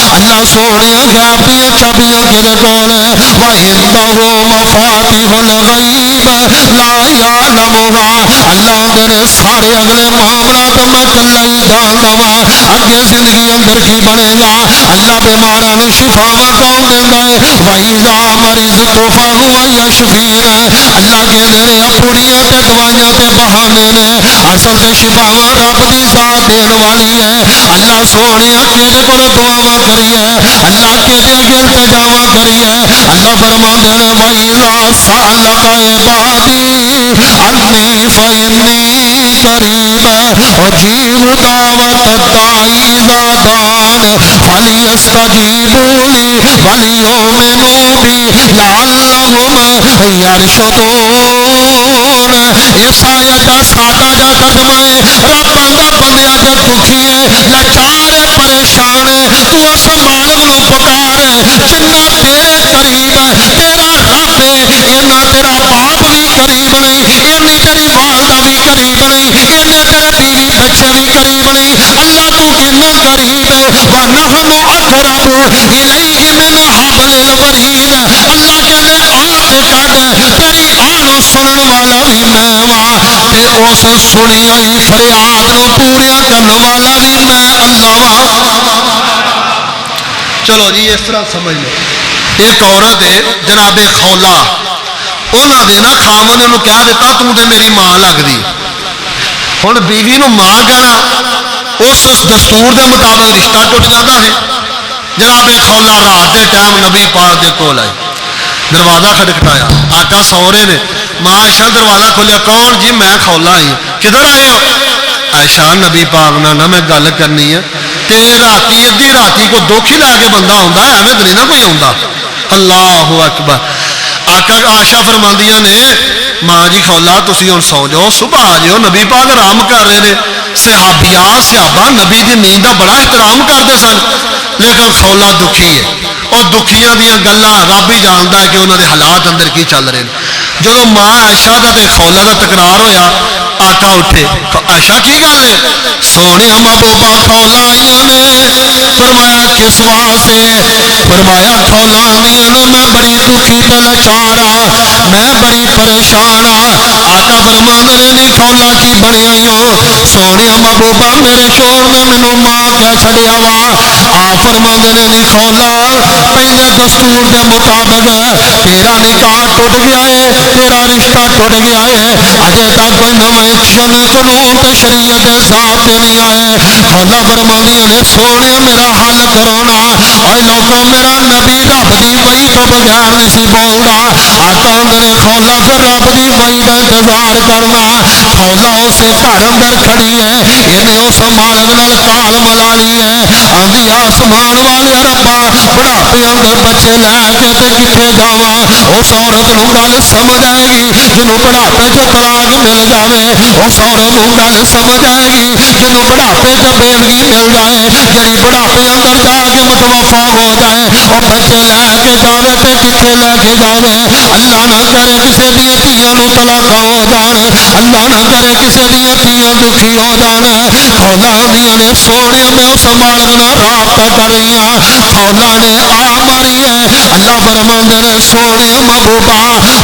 اللہ سونے غیب دی چابیاں کدے کول ہے وَعِندَهُ مَفَاتِحُ الْغَیْبِ لَا يَعْلَمُهَا اللہ دے سارے اگلے معاملات میں کلا ہی جاندا وا اگے زندگی اندر کی بنے گا اللہ بیماراں نوں شفاواں کون دیندا ہے وَإِذَا مَرِضْتُ فَهُوَ يَشْفِينِ اللہ کہندے نے پوڑیاں تے دوائیاں تے بہانے نے اصل تے شفاواں رب دی ذات دین والی ہے اللہ سونے کیڑے کول دعاواں کریے اللہ کیڑے اگے التجاواں کریے اللہ فرماندے نے وَإِذَا سَأَلَكَ عِبَادِي عَنِّي فَإِنِّي قَرِيبٌ أُجِيبُ دَعْوَةَ الدَّاعِ إِذَا دَعَانِ فَلْيَسْتَجِيبُوا لِي وَلْيُؤْمِنُوا بِي لَعَلَّهُمْ يَرْشُدُونَ اس آیت دا سادہ جا ترجمہ ہے رب آندا بندیا جے دکھی ہے لاچار ہے پریشان ہے تو اس مالک نو پکار جنہ تیرے قریب ہے تیرا رب ہے اینا تیرا باپ بھی قریب نہیں اینی تیری والدہ بھی قریب نہیں اینے تیرے بیوی بچے بھی قریب نہیں اللہ تو اینا قریب ہے وَنَحْنُ أَقْرَبُ إِلَيْهِ مِنْ حَبْلِ الْوَرِيدِ اللہ کہنے آتے کٹ تیری آنو سنن والا بھی میں وہاں تے اس سنی آئی فریاد نو پوریا کرنے والا بھی میں اللہ وہاں چلو جی اس طرح سمجھ لو ایک عورت ہے جناب خولا انہوں نے نا خامن نے کہہ دیتا تو تے میری ماں لگ دی ہن بیوی نو ماں کہنا اس دستور دے مطابق رشتہ ٹوٹ جاتا ہے جناب خولا رات دے ٹائم نبی پاک دے کول آئی دروازہ کھٹکھٹایا آقا سو رہے نے ماں عائشہ دروازہ کھولیا، کون جی؟ میں خولا آئی، کدھر آئے ہو؟ عائشہ نبی پاک نہ میں گل کرنی ہے تے راتی ادھی راتی کو دکھ ہی لے کے بندہ آتا ہے، ایویں تو نہیں نا کوئی آتا۔ اللہ اکبر۔ آقا عائشہ فرماندیاں نے ماں جی خولا تسی ہن سو جاؤ، صبح آ جاؤ، نبی پاک آرام کر رہے نے۔ صحابہ نبی دی نیند دا بڑا احترام کرتے سن، لیکن خولا دکھی ہے، اور دکھیاں دیاں گلاں رب ہی جانتا ہے کہ انہوں دے حالات اندر کی چل رہے ہیں۔ جدو ماں عائشہ دا تے خولا دا تکرار ہویا، آقا اٹھے، عائشہ کی گل ہے؟ سونے محبوبہ خولا آئیاں نے، فرمایا کس واسطے؟ فرمایا خولا آندیاں نے میں بڑی دکھی تے لاچار ہاں، میں بڑی پریشان ہاں۔ آقا فرماندے نے نہیں خولا کی بنی آئی ہو؟ سونے محبوبہ میرے شوہر نے مینوں ماں کہہ چھڈیا وا۔ آپ فرماندے نے نہیں خولا پہلے دستور دے مطابق تیرا نکاح ٹوٹ گیا ہے، تیرا رشتہ ٹوٹ گیا ہے، اجے تک کوئی نویں قانون تے شریعت دے ضابطے نہیں آئے۔ خولا فرماندیاں نے سونے میرا حل کرو نا، اے لوگوں میرا نبی رب دی وحی تو بغیر نہیں سی بولدا۔ آقا نے خولا پھر رب دی وحی دا انتظار کرنا۔ خولا اسے گھر اندر کھڑی ہے، انہیں اس مالک نال کال ملا لی ہے، آندی آسمان والے ربا بڑھاپے اندر بچے لے کے تے کتنے جاواں؟ اس عورت نو گل سمجھ آئے گی جنوں بڑھاپے چ طلاق مل جاوے، اس عورت نو گل سمجھ آئے گی جنوں بڑھاپے چ بیوی مل جائے، جڑی بڑھاپے اندر جا کے متوفا ہو جائے، اور بچے لے کے جاوے تے کتنے لے کے جاوے؟ اللہ نہ کرے کسے دی دھیاں نو طلاق ہو جان، اللہ نہ کرے کسے دی دھیاں دکھی ہو جان۔ خولا آندیاں نے سونے میں اس مالک نال رابطہ کر رہی ہاں۔ خولا نے آ ماری ہے، اللہ فرماندے نے سونے محبوبہ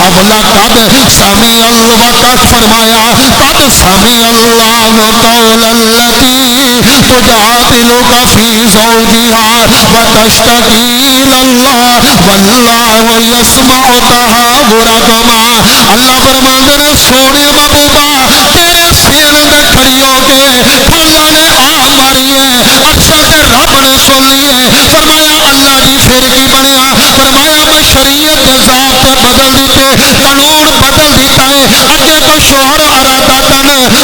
اولا قد سمی الوقت فرمایا قد سمی اللہ قول التی تجادلک فی زوجہا وتشتکی اللہ واللہ یسمع تحاورکما۔ اللہ فرماندے نے سونے محبوبہ تیرے سینے دے کھڑی ہو کے خولا نے آ ماری ہے، اچھا تے رب نے سن لی ہے۔ فرمایا اللہ جی پھر کی بنیا؟ فرمایا میں شریعت کے ضابطے بدل دیتے، قانون بدل دیتا ہے، اگے تو شوہر ارادتاً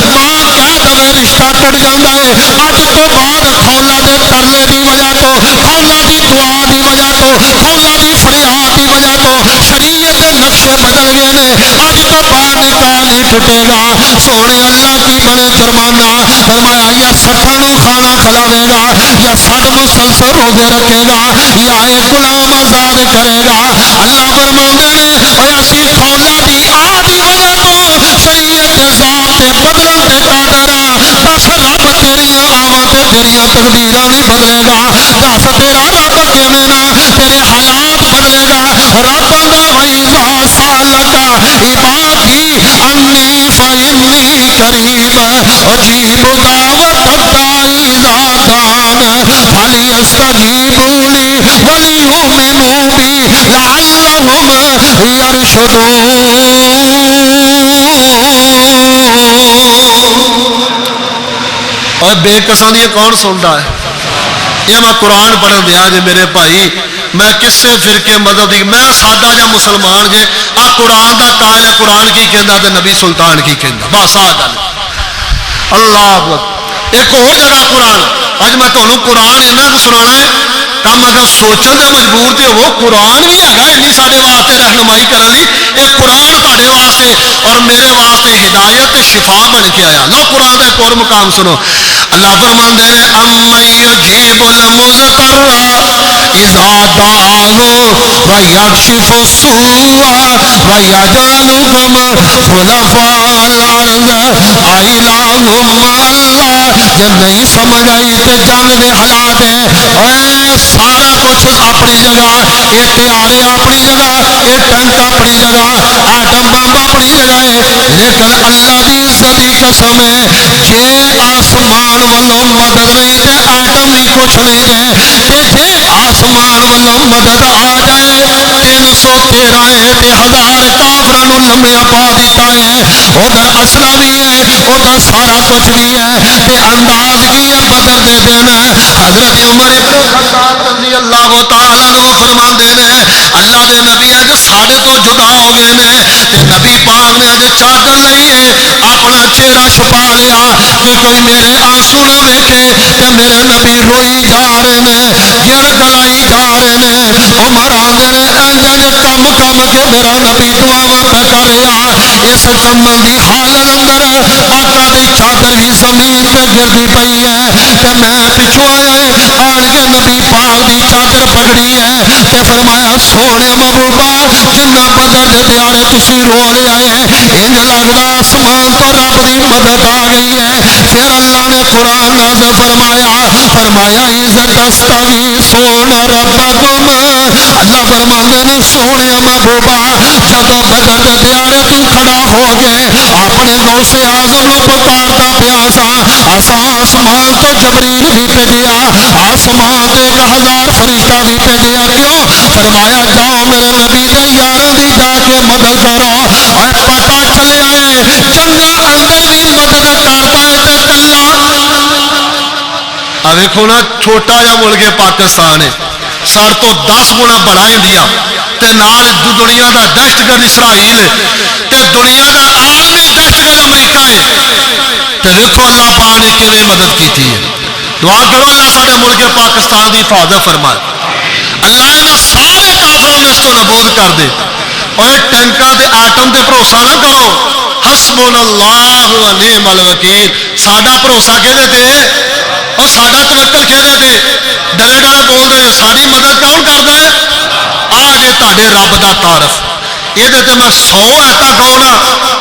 ماں کہہ دے رشتہ ٹوٹ جاتا ہے، اج تو بعد خولا دے ترلے دی وجہ تو، خولا دی دعا دی وجہ تو، خولا دی فریاد دی وجہ تو شریعت دے نقشے بدل گئے نے، اج تو بعد نکاح نہیں ٹوٹے گا۔ سونے اللہ کی بڑے جرمانہ فرمایا یا 60 نو کھانا کھلاوے گا، یا 60 مسلسل روزے رکھے گا، یا ایک غلام آزاد کرے گا۔ اللہ فرماندے نے اے اسی خولا دی آ دی وجہ تو شریعت دے ضابطے بدلن دے قادر ہاں، دس رب تیریاں آواں تے تیریاں تقدیراں نہیں بدلے گا، دس تیرا رب کیویں نہ تیرے حالات بدلے گا۔ رب آندا وَإِذَا سَأَلَكَ عِبَادِي عَنِّي فَإِنِّي قَرِيبٌ أُجِيبُ دَعْوَةَ الدَّاعِ إِذَا دَعَانِ فَلْيَسْتَجِيبُوا لِي وَلْيُؤْمِنُوا بِي لَعَلَّهُمْ يَرْشُدُونَ۔ اور بے کساں دی کون سنتا ہے؟ یہ میں قرآن پڑھن دیا جی میرے بھائی، میں کسے فرقے مذہب دی، میں سادہ جا مسلمان جے، آ قرآن دا قائل ہے، قرآن کی کہندا تے نبی سلطان کی کہندا، بس آ گل۔ اللہ اکبر۔ ایک اور جگہ قرآن، اج میں تمہیں قرآن اینا کو سنانا ہے کم اگر سوچن دے مجبور تے وہ قرآن بھی ہے اینی سارے واسطے رہنمائی کرن لی، ایک قرآن تہاڈے واسطے اور میرے واسطے ہدایت تے شفا بن کے آیا۔ لو قرآن دا ایک اور مقام سنو، اللہ فرماندے نے امن یجیب المضطر اذا دعاہ ویکشف السوء ویجعلکم خلفاء الارض الہم اللہ۔ جب نہیں سمجھ آئی تے جنگ دے حالات ہیں، اے سارا کچھ اپنی جگہ، یہ تیارے اپنی جگہ، یہ ٹینک اپنی جگہ، ایٹم بم اپنی جگہ ہے، لیکن اللہ دی عزت دی قسم ہے جے آسمان والوں مدد نہیں تے ایٹم بھی کچھ نہیں ہے، تے جے آسمان والوں مدد آ جائے 313 تے ہزار کافراں نوں لمیا پا دیتا ہے، ادھر اسلحہ بھی ہے، ادھر سارا کچھ بھی ہے، تے انداز کی ہے بدر دے دن۔ حضرت عمر ابن الخطاب رضی اللہ تعالیٰ عنہ فرماندے نے اللہ دے نبی اج ساڈے تو جدا ہو گئے نے تے نبی پاک نے اج چادر لئیے اپنا چہرہ چھپا لیا کہ کوئی میرے آنسو نہ ویکھے تے میرے نبی روئی جا رہے نے گڑ گڑائی جا رہے نے عمر آندے نے انجن کم کم کے میرا نبی دعاواں پہ کر رہا اس کمل دی حالت اندر آقا دی چادر بھی زمین پہ گردی پئی ہے تے میں پچھو آیا ہے آن کے نبی پاک دی چادر پکڑی ہے تے فرمایا سونے محبوبہ جنہ بدن دے دیارے تسی رو لے آئے انج لگدا آسمان تو رب دی مدد آ گئی ہے پھر اللہ نے قرآن نازل فرمایا عزت استغیثون ربکم اللہ فرماندے نے سونے محبوبہ جدو بدن دے دیارے تو کھڑا ہو گئے اپنے غوث اعظم نو پکارتا پیا سا آسمان تو جبریل بھی بھیجیا آسمان تے 1000 فرشتہ بھی بھیجیا کیوں فرمایا جاؤ میرے نبی دے یاراں دی جا کے مدد کرو اور پتہ چلیا ہے جنگاں اندر بھی مدد کردا ہے تے کلا ویکھو نا چھوٹا جا ملک پاکستان ہے سر تو 10 گنا بڑا انڈیا تے نال دنیا دا دہشت گرد اسرائیل تے دنیا دا عالمی دہشت گرد امریکہ ہے تے دیکھو اللہ پاک نے کیویں مدد کیتی ہے دعا کرو اللہ سارے ملک پاکستان دی حفاظت فرمائے اللہ انہاں سارے کافروں نے اس کو نابود کر دے اور ٹینکاں تے آٹم تے بھروسہ نہ کرو حسبنا اللہ و نعم الوکیل ساڈا بھروسہ کہدے تے اور ساڈا توکل کہدے تے ڈرے ڈرے بول رہے ہیں ساری مدد کون کردا ہے آ جے تہاڈے رب دا تعارف یہ تے میں 100 ایتا کہو نا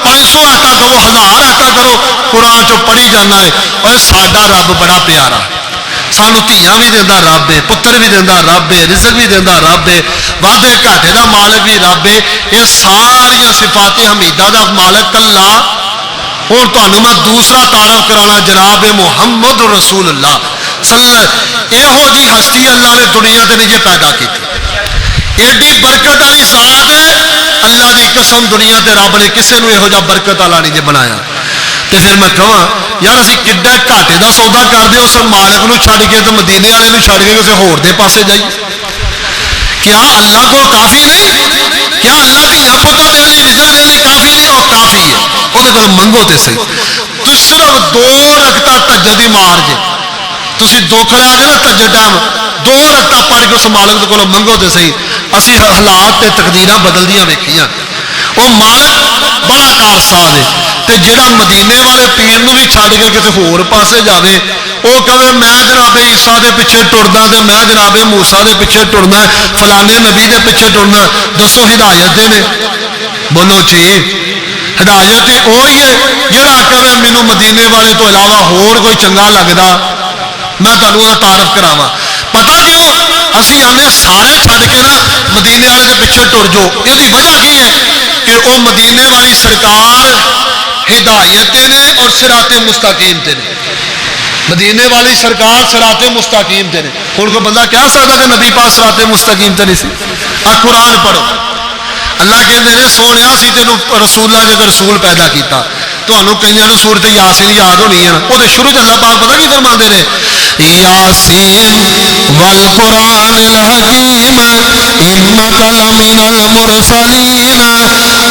500 ایتا کہو 1000 ایتا کرو قرآن چو پڑھی جانا ہے اور ساڈا رب بڑا پیارا سانو دھیاں بھی دیندا رب ہے پتر بھی دیندا رب ہے رزق بھی دیندا رب ہے وعدے گھاٹے دا مالک بھی رب ہے یہ ساری صفات حمیدہ دا مالک اللہ اور تانوں میں دوسرا تعارف کرانا جناب محمد رسول اللہ یہو جی ہستی اللہ نے دنیا تے نہیں پیدا کی ایڈی برکت والی ذات ہے اللہ دی قسم دنیا تے رب نے کسے نو یہو جا برکت والا نہیں جے بنایا تے پھر میں کہاں یار اسی کڈا گھاٹے دا سودا کر دے اس مالک نو چھڈ کے تے مدینے والے نو چھڈ کے کسے ہور دے پاسے جائیے کیا اللہ کو کافی نہیں کیا اللہ دیا پتر دے لئی رزق دے لئی کافی نہیں اور کافی ہے وہ دے کول منگو تے صحیح تو صرف 2 رکعتاں تہجد دی مار جے تسی دکھ لے کے نا تہجد ٹائم 2 رکعتاں پڑھ کے اس مالک دے کول منگو تے صحیح اسی حالات تے تقدیراں بدلدیاں ویکھیاں وہ مالک بڑا کارساز ہے تے جڑا مدینے والے پیر نو بھی چھڈ کے کسے ہور پاسے جاوے وہ کہے میں جناب عیسیٰ دے پیچھے ٹردا تے میں جناب موسیٰ دے پیچھے ٹرنا فلانے نبی دے پیچھے ٹرنا دسو ہدایت دے نے بولو جی ہدایت تے وہی ہے جڑا کہے مینوں مدینے والے تو علاوہ ہور کوئی چنگا لگدا میں تانوں دا تعارف کراواں پتہ کیوں اسی آنے سارے چھڈ کے نا مدینے والے دے پیچھے ٹر جو یہ وجہ کی ہے کہ وہ مدینے والی سرکار ہدایت نے اور صراط مستقیم تے نے مدینے والی سرکار صراط مستقیم تے نے ہن کوئی بندہ کہہ سکتا کہ نبی پاک صراط مستقیم تے نہیں سی قرآن پڑھو اللہ کہندے نے سونیا سی تینوں رسول اللہ جے رسول پیدا کیتا تانوں کئیاں نوں سورت یاسین یاد ہونی ہے او دے شروع اللہ پاک پتہ کی فرماندے نے یاسین والقرآن الحکیم انک لمن المرسلین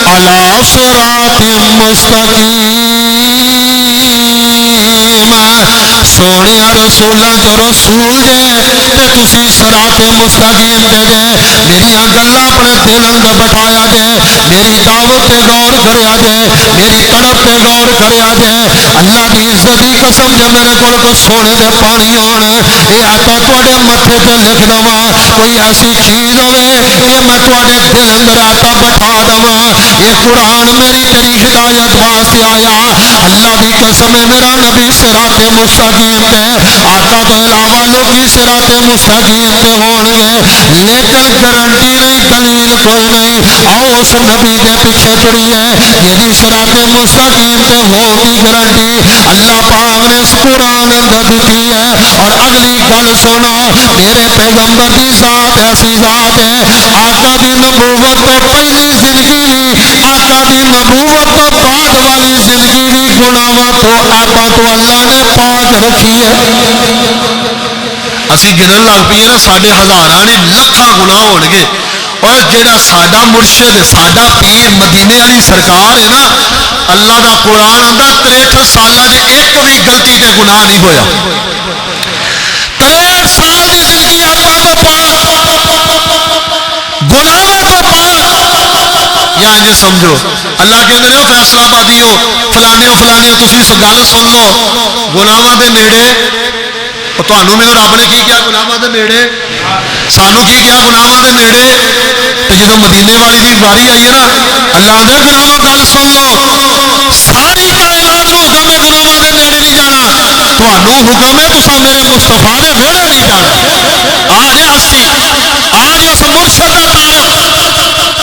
علی صراط مستقیم سونے رسولہ جو رسول جے تے تسی صراط مستقیم دے جے میریاں گلاں اپنے دل اندر بٹھایا جے میری دعوت تے غور کریا جے میری تڑپ تے غور کریا جے اللہ دی عزت دی قسم جے میرے کول کو سونے دے پانی ہون اے آقا تواڈے متھے تے لکھ دواں کوئی ایسی چیز ہوے کہ میں تواڈے دل اندر آقا بٹھا دواں یہ قرآن میری تیری ہدایت واسطے آیا اللہ دی قسم ہے میرا نبی صراط مستقیم تے آقا تو علاوہ لوگی صراط مستقیم تے ہون گے لیکن گارنٹی نہیں دلیل کوئی نہیں آؤ اس نبی دے پیچھے چڑیے جی صراط مستقیم تے ہون دی گارنٹی اللہ پاک نے اس قرآن اندر دیتی ہے اور اگلی گل سنو میرے پیغمبر دی ذات ایسی ذات ہے آقا دی نبوت تو پہلی زندگی بھی آقا دی نبوت تو بعد والی زندگی بھی گناہاں تو آقا تو اللہ نے پاک رکھی ہے اسی گنن لگ پیے نا ساڈے ہزاراں نہیں لکھاں گناہ ہون گے اور جڑا ساڈا مرشد ساڈا پیر مدینے والی سرکار ہے نا، اللہ دا قرآن آندا 63 سالاں چ ایک بھی غلطی تے گناہ نہیں ہویا. 63 سال دی زندگی عیباں تو پاک، گناہاں تو پاک. یا انج سمجھو اللہ کہندے نے فیصلہ بادیو فلانیو فلانیو تسی اس گل سن لو، گناہاں دے نیڑے تھانوں میں رب نے کی کیا؟ گناہاں دے نیڑے. سانوں کی کیا؟ گناہاں دے نیڑے. تے جدوں مدینے والی دی باری آئی ہے نا، اللہ آندا گناہوں گل سن لو، ساری کائنات نوں حکم ہے گناہاں دے نیڑے نہیں جانا، تھانوں حکم ہے تساں میرے مصطفیٰ دے روڑے نہیں جانا. آ جے ہستی آ جے اس مرشد دا تعارف.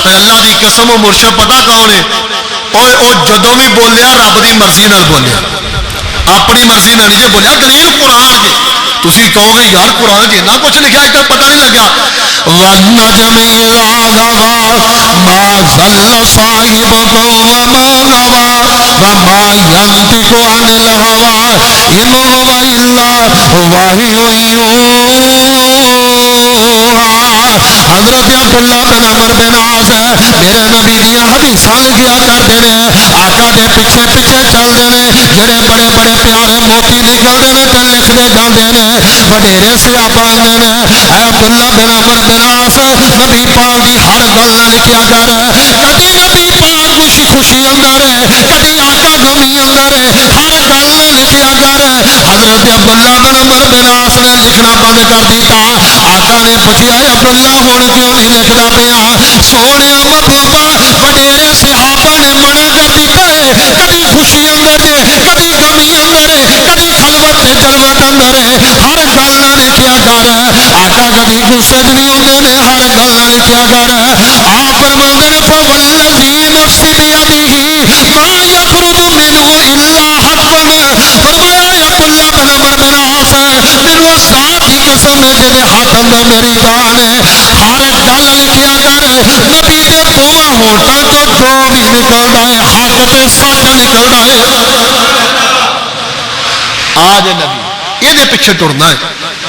تے اللہ دی قسم او مرشد پتہ کون ہے؟ او جدوں بھی بولیا رب دی مرضی نال بولیا، اپنی مرضی نال نہیں جے بولیا. دلیل قرآن جے. تسی کہو گے یار قرآن جے نہ کچھ لکھا ایک پتہ نہیں لگا. وَالنَّجْمِ إِذَا هَوَىٰ مَا ضَلَّ صَاحِبُكُمْ وَمَا غَوَىٰ وَمَا يَنطِقُ عَنِ الْهَوَىٰ إِنْ هُوَ إِلَّا وَحْيٌ يُوحَىٰ. حضرت عبداللہ بن عمر بن عاص میرے نبی دیاں حدیثاں لکھیا کرتے ہیں، آقا دے پیچھے پیچھے چلتے ہیں، جڑے بڑے بڑے پیارے موتی نکلتے ہیں تے لکھتے جاندے نے. وڈیرے صحابہ آندے نے اے عبداللہ بن عمر بن عاص نبی پاک دی ہر گل نہ لکھیا کر، کدی نبی پاک خوشی خوشی اندر ہے، کدی آقا غمی اندر ہے، ہر گل نہ لکھیا کر. حضرت عبداللہ بن عمر بن عاص نے لکھنا بند کر دیتا. آقا نے پوچھا عبداللہ ہن کیوں نہیں لکھدا پیا؟ سونے محبوبا وڈیرے صحابہ نے منع کر دیتا ہے، کدی خوشی اندر ہے، کدی غمی اندر ہے، کدی خلوت تے جلوت اندر ہے، ہر گل نہ لکھیا کر. آقا کدی غصے چ نہیں ہوندے نے، ہر گل نہ لکھیا کر. آپ فرماندے نے فوالذی نفسی بیدہ ما یخرج منہ الا حقا. فرمایا عبداللہ بن عمر بن عاص مینوں اس ذات دی قسم ہے جے ہاتھ اندر میری جان ہے، ہر گل لکھیا کر. نبی دے دونوں ہونٹاں تو جو بھی نکلدا ہے حق تے سچ نکلدا ہے. آج نبی یہ پیچھے ٹرنا ہے.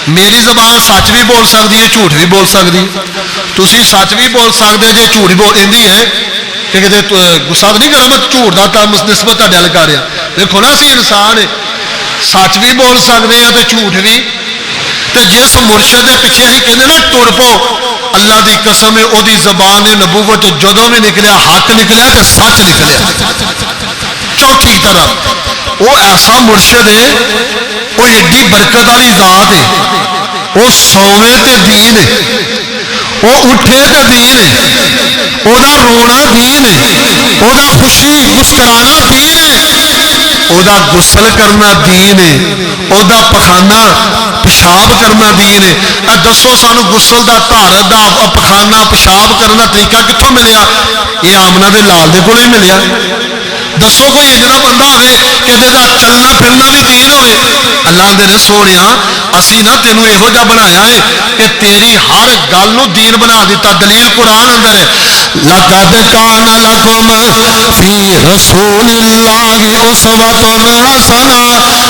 میری زبان سچ بھی بول سکتی ہے، جھوٹ بھی بول سکتی. تسی سچ بھی بول سکتے جی جھوٹ بول اندی ہے کہ کتے غصہ تو نہیں کرا میں جھوٹ دا نسبت تہاڈے ول کر رہا. دیکھو نا اسی انسان ہے، سچ بھی بول سکتے ہیں تے جھوٹ بھی. تے جس مرشد دے پیچھے اسی کہندے نا ٹر پو، اللہ دی قسم ہے او دی زبان نبوت جدوں بھی نکلیا حق نکلیا تے سچ نکلیا. چوتھی طرف وہ ایسا مرشد ہے، وہ ایڈی برکت والی ذات ہے، وہ سوے تے دین ہے، وہ اٹھے تے دین ہے، وہ دا رونا دین ہے، وہ دا خوشی مسکرانا دین ہے، وہ دا غسل کرنا دین ہے، وہ دا پخانا پیشاب کرنا دین ہے. دسو سانو غسل دا طہارت دا پخانا پیشاب کرنا طریقہ کتوں ملیا؟ یہ آمنہ دے لال دے کولوں ہی ملیا. دسو کوئی اجڑا بندہ ہوئے کہ چلنا پھرنا بھی دین ہوئے. اللہ دے سونیا اسی نا تینوں یہو جا بنایا ہے کہ تیری ہر گل نو دین بنا دیتا. دلیل قرآن اندر ہے لقد کان لکم فی رسول اللہ اسوۃ حسنہ.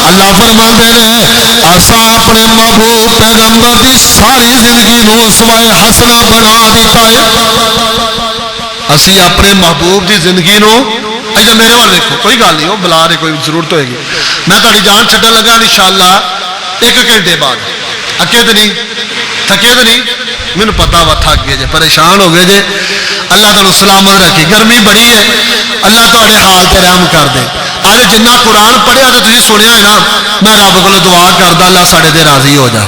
اللہ فرماندے نے اساں اپنے محبوب پیغمبر دی ساری زندگی نو اسوہ حسنہ بنا دیتا ہے. اسی اپنے محبوب دی زندگی نو اچھا میرے وال دیکھو، کوئی گل نہیں، وہ بلا رہے کوئی ضرورت ہوئے گی. میں تاری جان چھڈن لگا انشاءاللہ 1 گھنٹے بعد. اکے تو نہیں تھکے تو نہیں؟ مینوں پتا وا تھک گئے جے، پریشان ہو گئے جے. اللہ تعالیٰ سلامت رکھے. گرمی بڑی ہے، اللہ تہاڈے حال تے رحم کر دے. اج جنہ قرآن پڑھیا تو تسی سنیا ہے نا، میں رب کولوں دعا کردا اللہ ساڈے تے راضی ہو جا.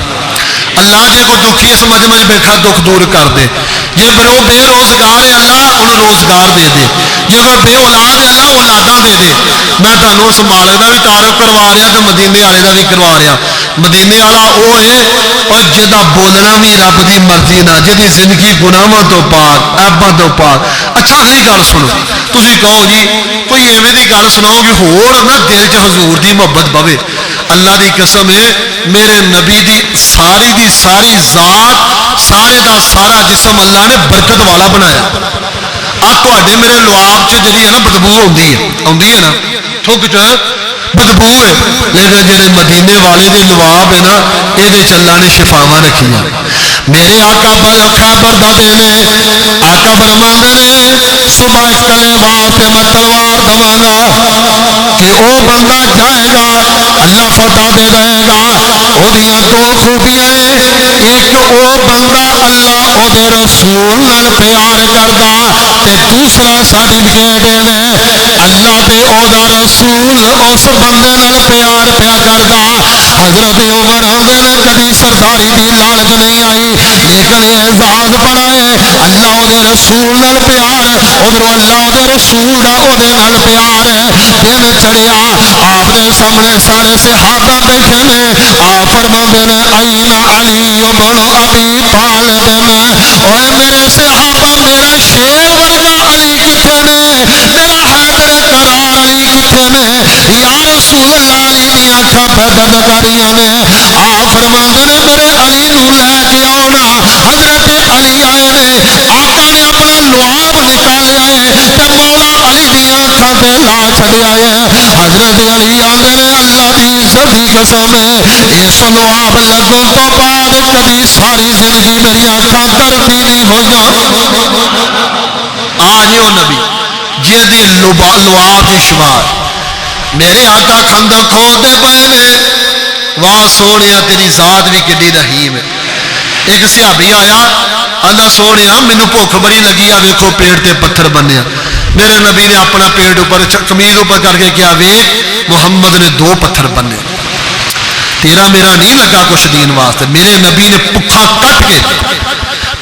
اللہ جے کوئی دکھی اس مجمع وچ بیٹھا دکھ دور کر دے. جے بے روزگار ہے اللہ انہوں روزگار دے دے. جے کوئی بے اولاد ہے اللہ اولاداں دے دے. میں تمہیں اس مالک کا بھی تعارف کروا رہا تو مدینے والے کا بھی کروا رہا. مدینے والا وہ ہے اور جہاں بولنا بھی رب کی مرضی نہ، جہی زندگی گناہاں تو پاک ایباں تو پاک. اچھا اگلی گل سنو، تسی کہو جی کوئی ایویں دی گل سناؤ کہ ہور نہ دل چ حضور دی محبت بوے. اللہ دی قسم ہے میرے نبی دی ساری ذات سارے دا سارا جسم اللہ نے برکت والا بنایا. تے میرے لواب چ جی ہے نا بدبو آتی ہے نا، تھوک چ بدبو ہے، لیکن جہے مدینے والے دے لواب ہے نا یہ اللہ نے شفاواں رکھیاں. میرے آقا خیبر دا دن آقا فرماندے نے صبح اس طرح واسطے میں تلوار دواں گا کہ او بندہ جائے گا اللہ خدا دے دے گا او دیاں دو خوبیاں ایک او بندہ اللہ او دے رسول نال پیار کردا تے دوسرا سرٹیفکیٹ دے اللہ تے او دا رسول اس بندے نال پیار پیا کردا حضرت عمر آندے نے کبھی سرداری دی لالچ نہیں آئی لیکن اعزاز بڑا ہے اللہ او دے رسول نال پیار ادھر اللہ او دے رسول دا او دے نال پیار دن چڑھیا آپ دے سامنے سارے صحابہ بیٹھے نے آپ فرماندے نے این علی ابن ابی طالب اوے میرے صحابہ میرا شیر ورگا علی کتھے نے میرا حیدر کرار علی کتھے نے یا رسول اللہ علی دی اکھاں بدد کریاں نے آپ فرماندے نے میرے علی نو لے کے آنا حضرت علی آئے نے آقا نے اپنا لعاب نکالیا ہے تے مولا علی دی اکھاں تے لا چھڈیا ہے حضرت علی آندے نے اللہ دی عزت دی قسم ہے اس لعاب لگن تو بعد کبھی ساری زندگی میری اکھاں کردی نہیں ہوئیاں آج وہ نبی جیدی لعاب دی شمار میرے آقا کھندہ کھود دے پئے نے واہ سونیا تیری ذات بھی کڈی رحیم ہے ایک صحابی آیا آندا سونیا مینوں بھوک بڑی لگی آ ویکھو پیٹ تے پتھر بنیا میرے نبی نے اپنا پیٹ اوپر قمیض اوپر کر کے کیا ویکھ محمد نے 2 پتھر بننے تیرا میرا نہیں لگا کچھ دین واسطے میرے نبی نے پکھا کٹ کے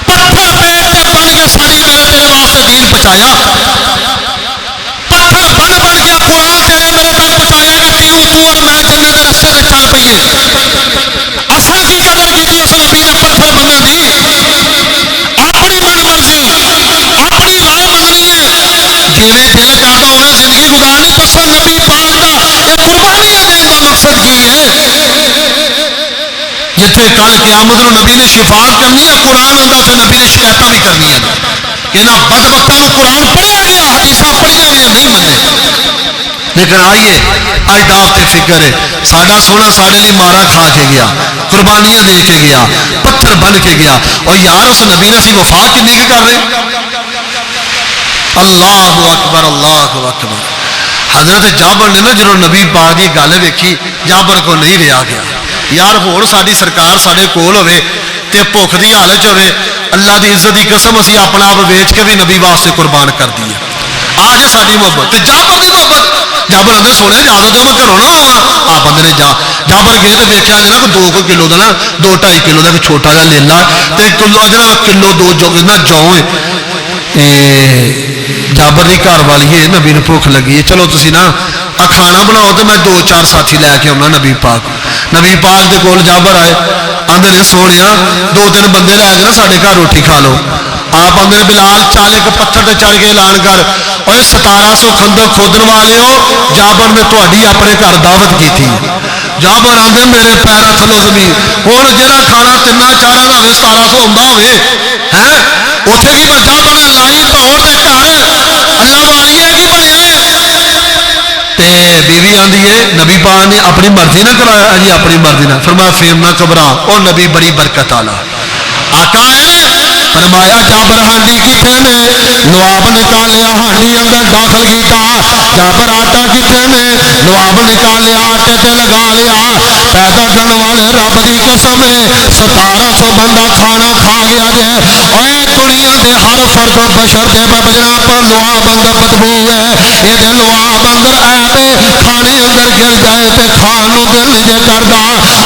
پتھر پیٹ تے بن کے ساری وجہ تیرے واسطے دین پہنچایا پتھر بن کے قرآن تیرے میرے تک پہنچایا کہ کیوں تو اور میں جنت دے رستے تے چل پئیے اصل کی قدر کی اس نبی نے پتھر بننے دی اپنی من مرضی اپنی رائے مننی ہے جویں دل کردا ہوئے زندگی گزارنی دسو نبی پاک دا یہ قربانیاں دین دا مقصد کی ہے جتھے کل قیامت نو نبی نے شفاعت کرنی ہے قرآن آندا پھر نبی نے شکایتاں بھی کرنیاں انہاں بدبختاں نو قرآن پڑھیا گیا حدیثاں پڑھیاں گیا نہیں منے لیکن آئیے اجداد تے فکر ہے ساڈا سونا ساڈے لیے مارا کھا کے گیا قربانیاں دے کے گیا پتھر بن کے گیا اور یار اس نبی نے سی وفا کنی کے کر رہے اللہ اکبر اللہ اکبر حضرت جابر نے نا جنہوں نبی پاک دی گل ویکھی جابر کو نہیں رہا گیا یار ہور ساڈی سرکار ساڈے کول ہوے تے بھوک دی حالت ہوے اللہ دی عزت دی قسم اسی اپنا آپ ویچ کے بھی نبی واسطے قربان کر دیے آ جے ساڈی محبت تے جابر دی محبت جابر اندر سونے جا دو میں گھروں نہ آواں آپ بندے نے جابر گئے تے ویکھیا جے نا 2 کلو دا نا 2-2.5 کلو دا چھوٹا جا لیلا تے کلو 2 جو نا جو جابر دی گھر والی ہے نبی نو بھوک لگی ہے چلو تسی نا کھانا بناؤ تو میں 2-4 ساتھی لے کے آنا نبی پاک دے کول جابر آئے آندے نے سونیا 2-3 بندے لے کے نا ساڈے گھر روٹی کھا لو آپ آندے نے بلال چال ایک پتھر تے چڑھ کے اعلان کر اوے 1700 خندق کھودن والے ہو جابر نے تہاڈی اپنے گھر دعوت کی تھی جابر آندے میرے پیراں تھلوں زمین ہن جڑا کھانا 3-4 دا ہوے 1700 ہوندا ہوے ہیں اوتھے کی میں جابر نے لائی لاہور دے گھر اللہ والی ہے کی بنیا تے بیوی آندی ہے نبی پاک نے اپنی مرضی نہ کرایا جی اپنی مرضی نہ فرمایا فیم نہ گھبرا او نبی بڑی برکت والا آقا ہے فرمایا جابر ہانڈی کتنے نے نواب نکالیا ہانڈی اندر داخل کیتا جابر آٹا کتنے نے نواب نکالیا آٹے تے لگا لیا پیدا کرنے والے رب دی قسم ہے 1700 بندہ کھانا کھا گیا جے اے دنیا دے ہر فرد و بشر دے بجنا پر لعاب اندر بدبو ہے یہ لعاب اندر عیب کھانے اندر گر جائے تے کھان نو دل نہیں جے کردا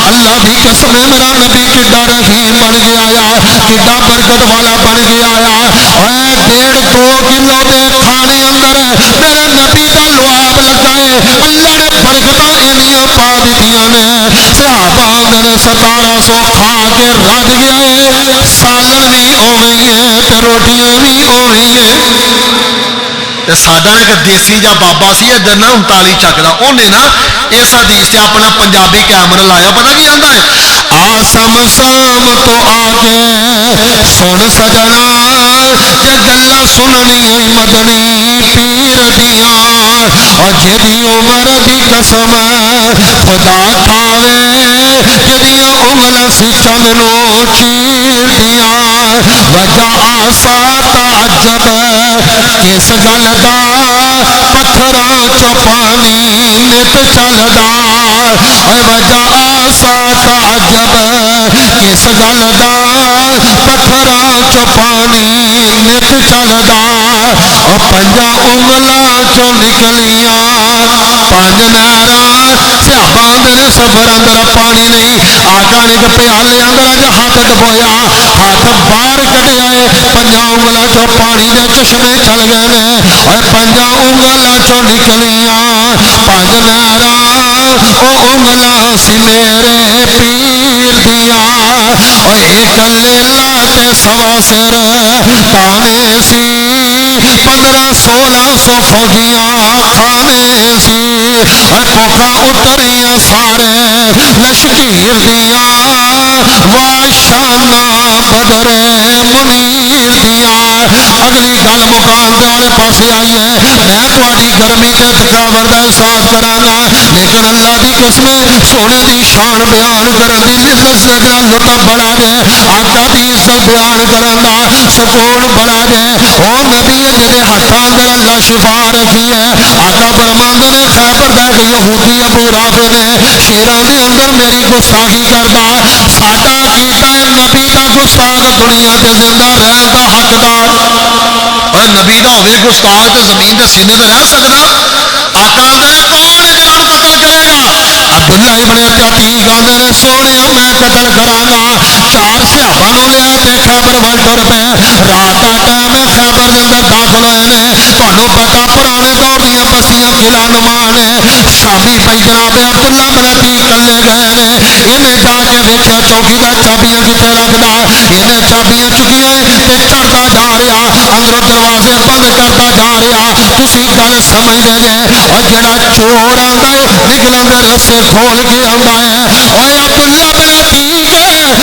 اللہ دی قسم ہے میرا نبی کڈا رحیم بن گیا یا کڈا برکت والا بن گیا یا اے 1.5-2 کلو دے کھانے اندر میرے نبی دا لعاب لگا ہے اللہ نے برکتاں انیاں پا دتیاں نے صحابہ اندر 1700 کھا کے رج گیا ہے سالن بھی اوویں ہے تے روٹیاں بھی اوویں ہے ساڈا ایک دیسی جا بابا سی ادھر نا 39 چکدا اونے نا اس حدیث تے اپنا پنجابی کیمرہ لایا پتہ کی آندا ہے آسم سام تو آگے سن سجنا جے گلا سننی مدنی پیر دیاں اور جیدی عمر دی قسم خدا کھاوے جیدیاں انگلاں سی چند نو چیر دیاں وجہ آسا تعجب کس گل دا پتھراں چو پانی نت چلدا وجہ آسا تعجب کس گل دا پتھراں چو پانی نت چلدا اور پنجا انگلاں چو نکلیاں پانچ نہراں صحابہ دے سفر اندر پانی نہیں آقا نے کہ پیالے اندر اج ہاتھ ڈبویا ہاتھ باہر کڈیا ہے پنجا انگلاں چو پانی دے چشمے چل گئے نے اور پنجا انگلاں چو نکلیاں پانچ نہراں او انگلاں سی میرے پیر دیاں اور ایک لیلا تے سوا سر کانے سی 1500-1600 فوجیاں کھانے سی اور پوکا اتریاں سارے لشکیر دیاں واشانہ بدر منیر دیاں اگلی گل مقام دے والے پاسے آئی ہے میں تہاڈی گرمی تے تھکاوٹ دا احساس کراں لیکن اللہ دی قسم سونے دی شان بیان کرن دی لذت دا لطف بڑا جے آقا دی عزت بیان کرن دا سکون بڑا جے او نبی جدے ہاتھاں اندر اللہ شفا رکھی ہے آقا فرماندے نے خیبر دا یہودی ابو رافع نے شیراں دے اندر میری گستاخی کردا ساڈا کیتا ہے نبی دا گستاخ دنیا تے زندہ رہن دا حقدار اور نبی دا ہوے گستاخ تے زمین دے سینے تے رہ سکدا آقا اندر کون ہے جنہاں قتل کرے گا عبداللہ ابن عتیق آندے نے سونیا میں قتل کراں گا 4 صحابہ نو لے کے خیبر ول ٹر پے رات دا ٹائم ہے خیبر دے اندر داخل ہوئے نے تانوں پتہ پرانے دور دیاں بستیاں قلعہ نما نے شامی بھائی جناب عبداللہ بن عتیق کلے گئے نے انہیں جا کے ویکھیا چوکیدار چابیاں کتے رکھدا انہیں چابیاں چکیاں تے چڑھدا جا رہا اندروں دروازے بند کرتا جا رہا تسی گل سمجھ دے جے اور جڑا چور آندا ہے نکلن دے رستے کھول کے آندا ہے اوے عبداللہ بن عتیق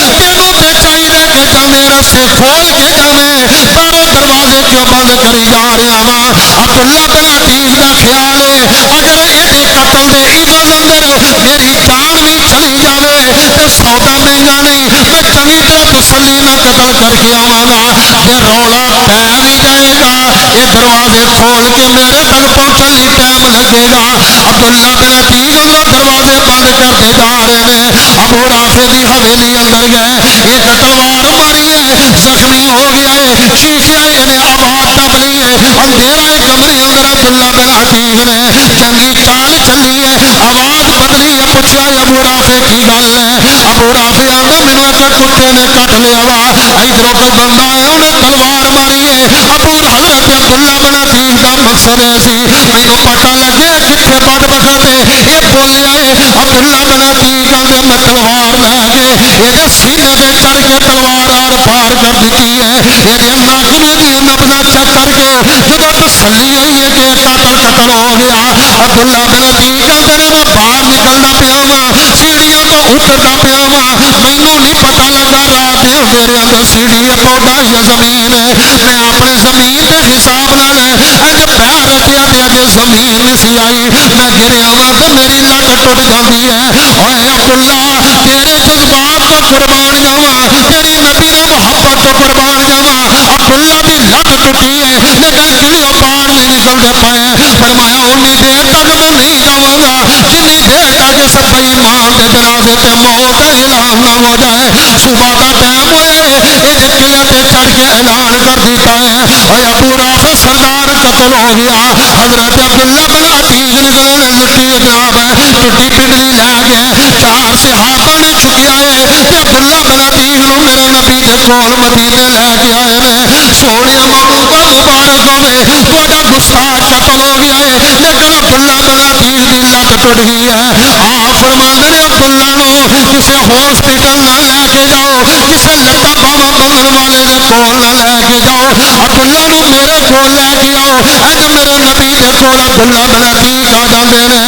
تینوں تے چاہیے کہ جلدی رستے کھول کے جاویں باہروں دروازے کیوں بند کری جا رہا وا عبداللہ بن عتیق دا خیال ہے اگر ایڈے قتل دے عوض اندر میری جان بھی چلی جاوے تے سودا مہنگا نہیں میں چنگی طرح تسلی نہ قتل کر کے آواں گا جے رولا پے بھی جائے گا یہ دروازے کھول کے میرے تک پہنچن لی ٹائم لگے گا عبداللہ بن عتیق اندر دروازے بند کرتے جا رہے ہیں ابو رافع دی حویلی اندر گئے ایک تلوار ماری ہے زخمی ہو گیا ہے چیخیا انہیں آواز دب لی ہے اندھیرا ہے کمرے اندر عبداللہ بن عتیق نے چنگی چال چلی ہے آواز بدلی ہے پوچھا ابو رافع کی گل ہے ابو رافع آندا مینوں ایک کتے نے کٹ لیا وا ادھروں کوئی بندہ ہے انہیں تلوار ماری ہے ابو حضرت عبداللہ بن عتیق دا مقصد ہے سی مینوں پتہ لگیا کتنے بد بخت ہے یہ بولیا ہے عبداللہ بن عتیق آندے میں تلوار لے کے یہ سینے تے چڑھ کے تلوار آر پار کر دیتی ہے یہ ناکیاں دی نبضاں چیک کر کے جب تسلی ہوئی ہے کہ قاتل قتل ہو گیا عبداللہ بن عتیق آندے نے میں باہر نکلدا پیا وا سیڑھیاں تو اتردا پیا وا مینوں نہیں پتہ لگا رات دے میرے اندر سیڑھی ہے پودا یا زمین ہے میں اپنے زمین تے حساب نال اج پیر رکھیا تے اگے زمین نہیں سی آئی میں گریا وا تے میری لت ٹوٹ جاندی ہے اوے عبداللہ تیرے جذبات تو قربان جاواں تیری نبی دی محبت تو قربان جاواں عبداللہ دی لت ٹوٹی ہے لیکن گلیوں پار نہیں نکلدے پئے فرمایا اونی دیر تک میں نہیں جاواں گا جنی دیر تک اس بے ایمان دے جنازے تے موت دا اعلان نہ ہو جائے صبح دا ٹائم ہویا ہے انہیں قلعے تے چڑھ کے اعلان کر دیتا ہے اوے ابو رافع سردار قتل ہو گیا حضرت عبداللہ بن عتیق نکلے لٹی جناب ٹوٹی پنڈلی لے گئے 4 صحابہ نے چکیا ہے کہ عبداللہ بن عتیق نو میرے نبی دے کول مدینے لے کے آئے نے سونیا محبوبہ مبارک ہوے تہاڈا گستاخ قتل ہو گیا ہے لیکن عبداللہ بن عتیق دی لت ٹوٹ گئی ہے آپ فرماندے نے عبداللہ نو کسے ہاسپٹل نہ لے کے جاؤ کسے لٹا باواں بندھن والے دے کول نہ لے کے جاؤ عبداللہ نو میرے کول لے کے آؤ اج میرے نبی دے کول عبداللہ بن عتیق آ جاندے نے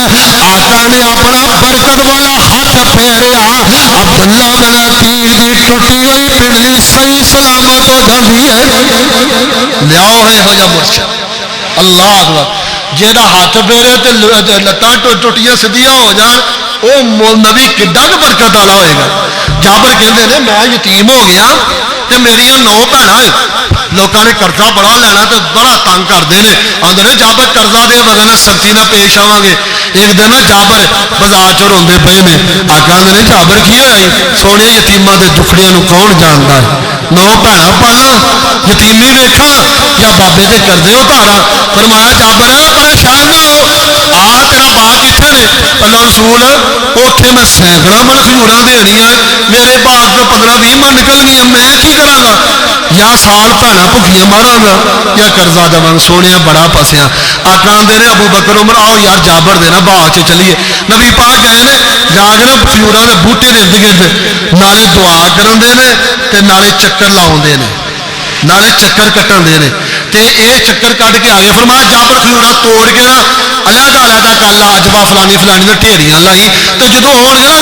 آقا نے اپنا برکت والا ہاتھ پھیریا عبداللہ بن عتیق دی ٹوٹی ہوئی پنڈلی صحیح سلامت ہو جاندی ہے لیاؤ ہے ہو جا مرشد اللہ اکبر جہاں ہاتھ پھیرے تے لتاں ٹوٹیاں سیدھیاں ہو جان وہ نبی کڈا کہ برکت والا ہوئے گا. جابر کہندے نے میں یتیم ہو گیا تے میریاں 9 بھੈਣਾں لوگوں نے قرضہ بڑا لینا تو بڑا تنگ کرتے ہیں. آدھے نے جابر قرضہ دے بغیر سختی نہ پیش آواں گے. ایک دن جابر بازار چ روندے پے نے. آقا آدھے نے جابر کی ہوئی سونے یتیماں دے دکھڑیاں نو کون جاندا ہے. 9 بھੈਣਾں پالاں یتیمی ویکھاں یا بابے دے قرضے اتاراں. فرمایا جابر پریشان نہ ہو آ تیرا باغ کتنے نے. اللہ رسول اوتھے میں سینکڑا من کھجوراں دینیاں میرے باغ تو 15-20 من نکل گئی میں کی کراں گا. یا سال بھੈਣਾں بھکھیاں ماراں گا یا قرضہ دواں. سونے بڑا پسیا. آقا آندے نے ابو بکر عمر آؤ یار جابر دے نا باغ چ چلیے. نبی پاک گئے نے جا کے نا کھجوراں دے بوٹے دے ارد گرد نالے دعا کرن دے نے تے نالے چکر لاؤندے نے نالے چکر کٹن دے نے تے اے چکر کٹ کے آ گئے. فرمایا جابر کھجوراں توڑ کے نا علیحدہ کر لا اجوا فلانی فلانی نے ڈھیریاں لائی تے جدوں ہون گے نا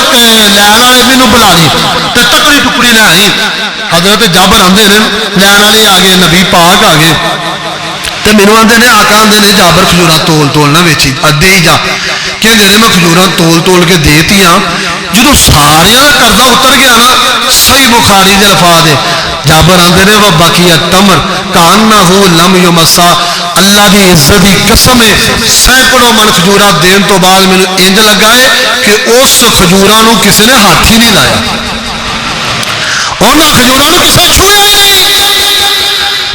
لین والے مینوں بلا لی تے تکڑی ٹکڑی لے آئی. حضرت جابر آندے نے لین والے آ گئے نبی پاک آ گئے تے مینوں آندے نے آقا آندے نے جابر کھجوراں تول نہ ویچی دے ہی جا کہ نے میں کھجوراں تول کے دیتیاں. جدوں ساریاں دا قرضہ اتر گیا نا صحیح بخاری دے الفاظ ہے جابر آندے نے وہ باقی تمر کانہو لم یمسا. اللہ دی عزت دی قسم ہے سینکڑوں من کھجوراں دین تو بعد مینوں انج لگا ہے کہ اس کھجوراں نو کسی نے ہاتھ ہی نہیں لایا. انہاں کھجوراں نو کسے چھویا ہی نہیں.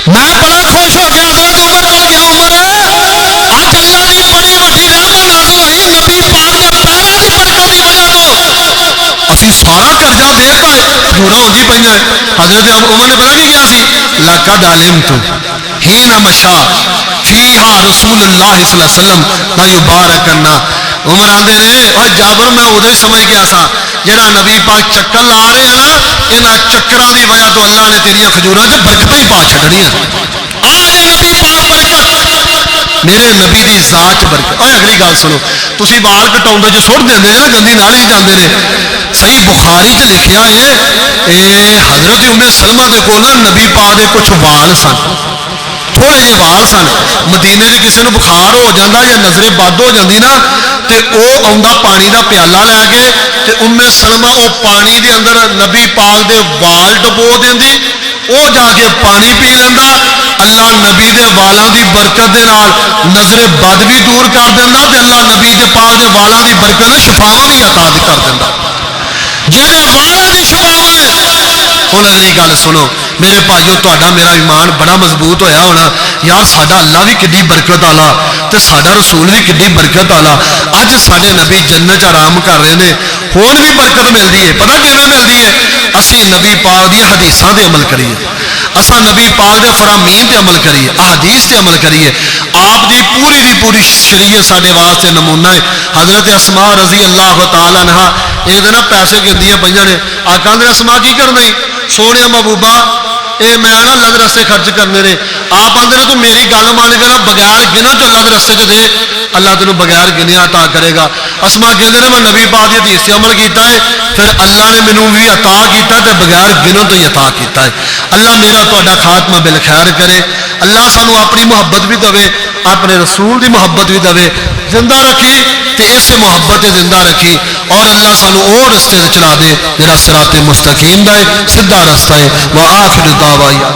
میں بڑا خوش ہو گیا. حضرت عمر آ گیا عمر اج اللہ دی بڑی وڈی رحمت نازل ہوئی نبی پاک دے پیراں دی برکت دی وجہ تو اسی سارا قرضہ دے پائے. کھجوراں ہوندی پئیاں. حضرت عمر نے پتہ کی کیا سی لقد علمت حين مشى فيها رسول اللہ صلی اللہ علیہ وسلم لا یبارکنا. عمر آندے نے اور جابر میں ادھر ہی سمجھ گیا سا جڑا نبی پاک چکر لا رہے ہیں نا انہاں چکراں دی وجہ تو اللہ نے تیریاں کھجوراں تے برکتاں ہی پا چھڈنیاں. آ جے نبی پاک برکت میرے نبی دی ذات چ برکت. اوے اگلی گل سنو تسی وال کٹاؤندے جو سٹ دیندے نا گندی نالی چ جاندے نے. صحیح بخاری چ لکھیا ہے حضرت ام سلمہ دے کول نا نبی پاک دے کچھ وال سن تھوڑے جے وال سن. مدینے چ کسی نو بخار ہو جاتا یا نظر بد ہو جاتی نا تے او آندا پانی دا پیالہ لے کے تے ام سلمہ او پانی دے اندر نبی پاک دے وال ڈبو دیندی او جا کے پانی پی لیندا. اللہ نبی دے والاں دی برکت دے نال نظر بد بھی دور کر دیندا تے اللہ نبی دے پاک دے والاں دی برکت نال شفاواں بھی عطا کر دیندا. جہدے والاں دی شفاواں ہن اگلی گل سنو میرے بھائیو تہاڈا میرا ایمان بڑا مضبوط ہویا ہونا یار ساڈا اللہ بھی کڈی برکت والا تے ساڈا رسول بھی کڈی برکت والا. اج ساڈے نبی جنت آرام کر رہے ہیں ہون بھی برکت ملتی ہے. پتہ کیویں ملتی ہے اسی نبی پاک دی حدیثاں تے عمل کریے اساں نبی پاک دے فرامین تے عمل کریے احادیث تے عمل کریے. آپ دی پوری شریعت ساڈے واسطے نمونہ ہے. حضرت اسماء رضی اللہ تعالی عنہا ایک دن پیسے گندیاں پئیاں نے. آقا نے اسماء کی کرنا سونے محبوبہ اے میں نا اللہ دے رستے خرچ کرنے نے. آپ آندے نے تو میری گل مان کے نا بغیر گنا تو اللہ دے رستے چ دے اللہ تینوں بغیر گنیا عطا کرے گا. اسماء کہندے نے میں نبی پاک دی حدیث تے عمل کیتا ہے پھر اللہ نے مینوں بھی عطا کیتا تے بغیر گنوں تو ہی عطا کیتا ہے. اللہ میرا تہاڈا خاتمہ بالخیر کرے. اللہ سانو اپنی محبت بھی دے اپنے رسول دی محبت بھی دے زندہ رکھی تے اسے محبت تے زندہ رکھی اور اللہ سانو او رستے تے چلا دے جڑا صراط مستقیم دا ہے سیدھا رستہ ہے. وآخر دعوانا